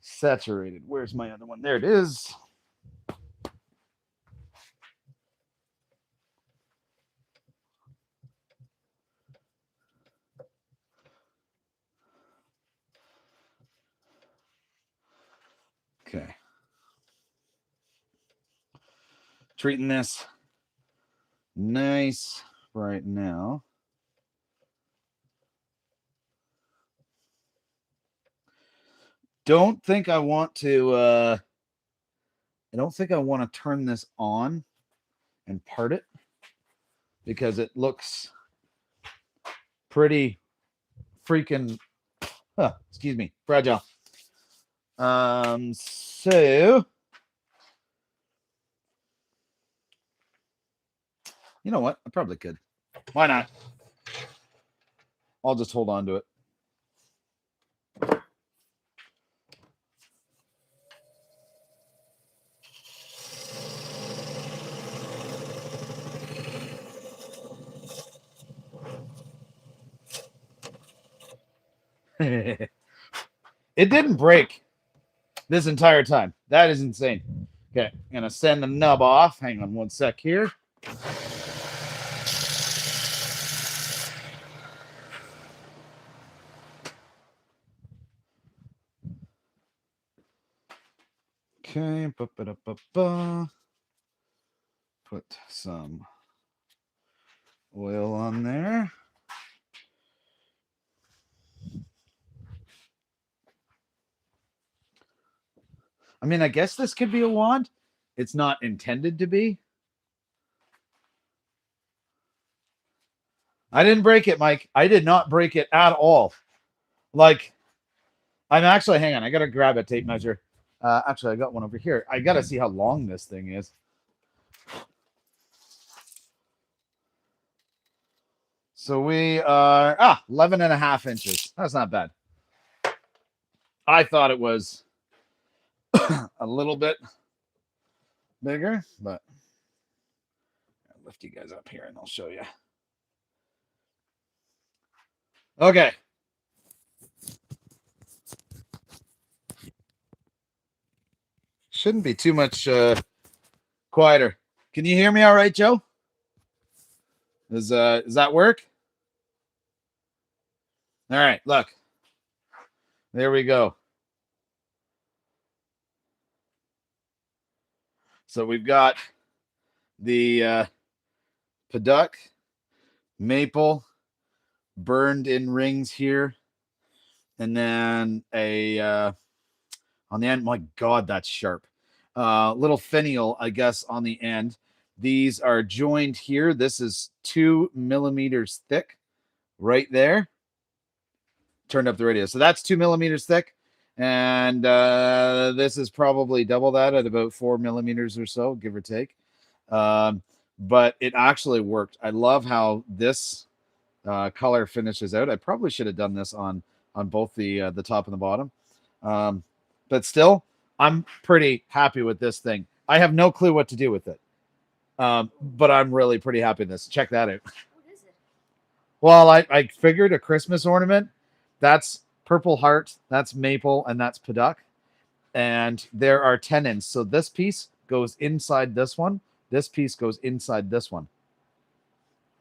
saturated. Where's my other one? There it is. Okay. Treating this nice right now. Don't think I want to I don't think I want to turn this on and part it because it looks pretty freaking excuse me, fragile. So you know what? I probably could. Why not? I'll just hold on to it. It didn't break this entire time. That is insane. Okay, I'm gonna send the nub off. Hang on one sec here. Okay, put some oil on there. I mean, I guess this could be a wand. It's not intended to be. I didn't break it, Mike. I did not break it at all. Like, I'm actually, hang on, I gotta grab a tape measure. Actually, I got one over here. I gotta see how long this thing is. So we are 11 and a half inches. That's not bad. I thought it was a little bit bigger, but I'll lift you guys up here and I'll show you. Okay. Shouldn't be too much quieter. Can you hear me all right, Joe? Does that work? All right, look. There we go. So we've got the puduk, maple, burned in rings here, and then a on the end. My God, that's sharp. Little finial, I guess, on the end. These are joined here. This is 2 millimeters thick, right there. Turned up the radio, so that's 2 millimeters thick, and this is probably double that at about 4 millimeters or so, give or take. But it actually worked. I love how this color finishes out. I probably should have done this on both the top and the bottom, but still, I'm pretty happy with this thing. I have no clue what to do with it, but I'm really pretty happy with this. Check that out. What is it? Well, I figured a Christmas ornament. That's purple heart, that's maple, and that's puduk. And there are tenons. So this piece goes inside this one. This piece goes inside this one.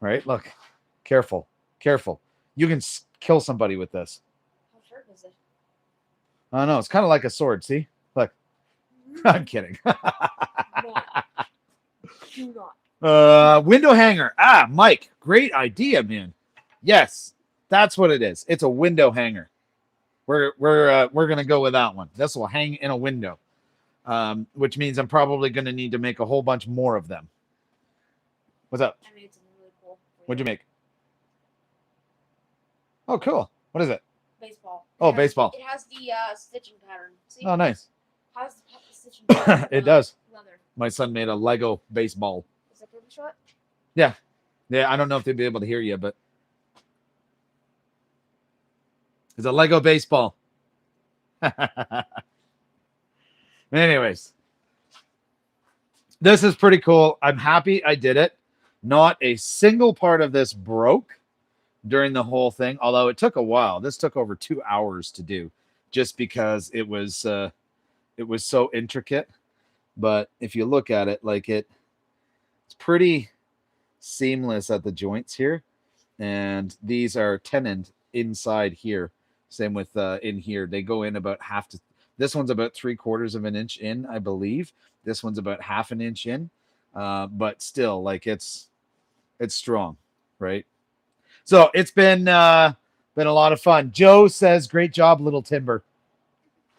Right? Look. Careful. Careful. You can kill somebody with this. How sharp is it? I know. It's kind of like a sword. See? Look. I'm kidding. Do not. Window hanger. Mike. Great idea, man. Yes. That's what it is. It's a window hanger. We're gonna go with that one. This will hang in a window, which means I'm probably gonna need to make a whole bunch more of them. What's up? I made something really cool for What'd you make? Oh, cool. What is it? Baseball. Oh, baseball. It has the stitching pattern. See? Oh, nice. How's the stitching pattern? It does. Leather. My son made a Lego baseball. Is that paper shot? Yeah. Yeah, I don't know if they'd be able to hear you, but it's a Lego baseball. Anyways, this is pretty cool. I'm happy I did it. Not a single part of this broke during the whole thing, although it took a while. This took over 2 hours to do just because it was so intricate. But if you look at it, like it's pretty seamless at the joints here, and these are tenoned inside here. Same with in here. They go in about half to. This one's about 3/4 of an inch in, I believe. This one's about half an inch in, but still, like it's strong, right? So it's been a lot of fun. Joe says, "Great job, Little Timber."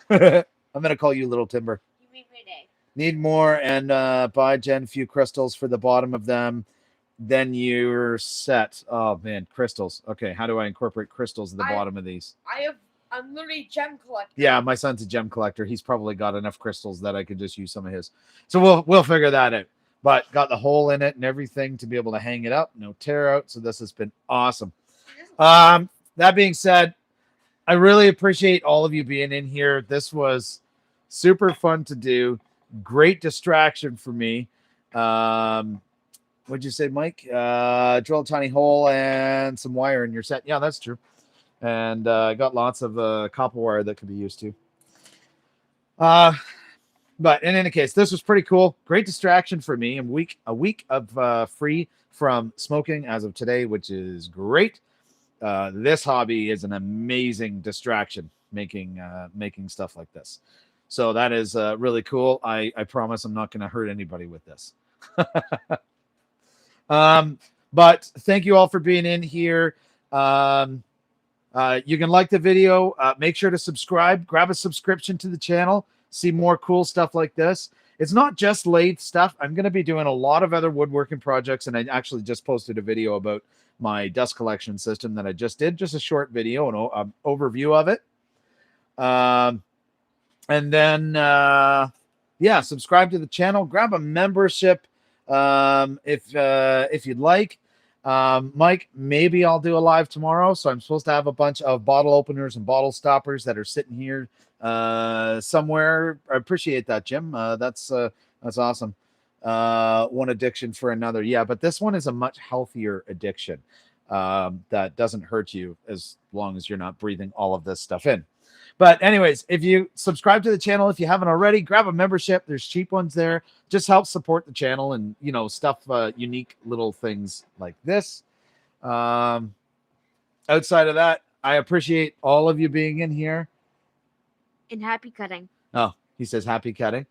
I'm gonna call you Little Timber. You made my day. Need more and buy Jen a few crystals for the bottom of them. Then you're set. Oh man, crystals. Okay, how do I incorporate crystals at the bottom of these? I'm literally a gem collector. Yeah, my son's a gem collector. He's probably got enough crystals that I could just use some of his. So we'll figure that out. But got the hole in it and everything to be able to hang it up. No tear out. So this has been awesome. That being said, I really appreciate all of you being in here. This was super fun to do. Great distraction for me. What'd you say, Mike? Drill a tiny hole and some wire in your set. Yeah, that's true. And I got lots of copper wire that could be used too. But in any case, this was pretty cool. Great distraction for me. A week of free from smoking as of today, which is great. This hobby is an amazing distraction, making stuff like this. So that is really cool. I promise I'm not going to hurt anybody with this. But thank you all for being in here. You can like the video. Make sure to subscribe. Grab a subscription to the channel. See more cool stuff like this. It's not just lathe stuff. I'm going to be doing a lot of other woodworking projects, and I actually just posted a video about my dust collection system that I just did. Just a short video, an overview of it. And then, yeah, subscribe to the channel. Grab a membership if you'd like. Mike, maybe I'll do a live tomorrow. So I'm supposed to have a bunch of bottle openers and bottle stoppers that are sitting here somewhere. I appreciate that, Jim. That's awesome. One addiction for another. Yeah, but this one is a much healthier addiction that doesn't hurt you as long as you're not breathing all of this stuff in. But anyways, if you subscribe to the channel, if you haven't already, grab a membership. There's cheap ones there. Just help support the channel and, stuff, unique little things like this. Outside of that, I appreciate all of you being in here. And happy cutting. Oh, he says happy cutting.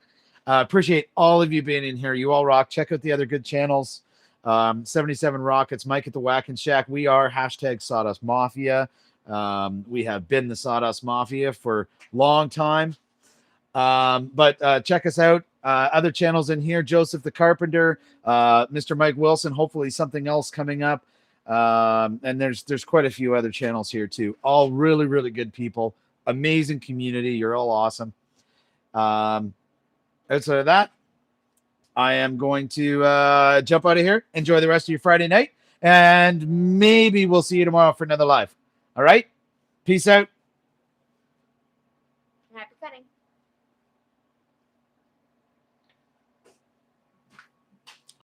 Appreciate all of you being in here. You all rock. Check out the other good channels. 77 Rockets, Mike at the Whack and Shack. We are #Sawdust Mafia. We have been the Sawdust Mafia for a long time. But check us out. Other channels in here, Joseph the Carpenter, Mr. Mike Wilson, hopefully something else coming up. And there's quite a few other channels here too. All really, really good people. Amazing community. You're all awesome. Outside of that, I am going to jump out of here. Enjoy the rest of your Friday night. And maybe we'll see you tomorrow for another live. All right. Peace out. Happy cutting.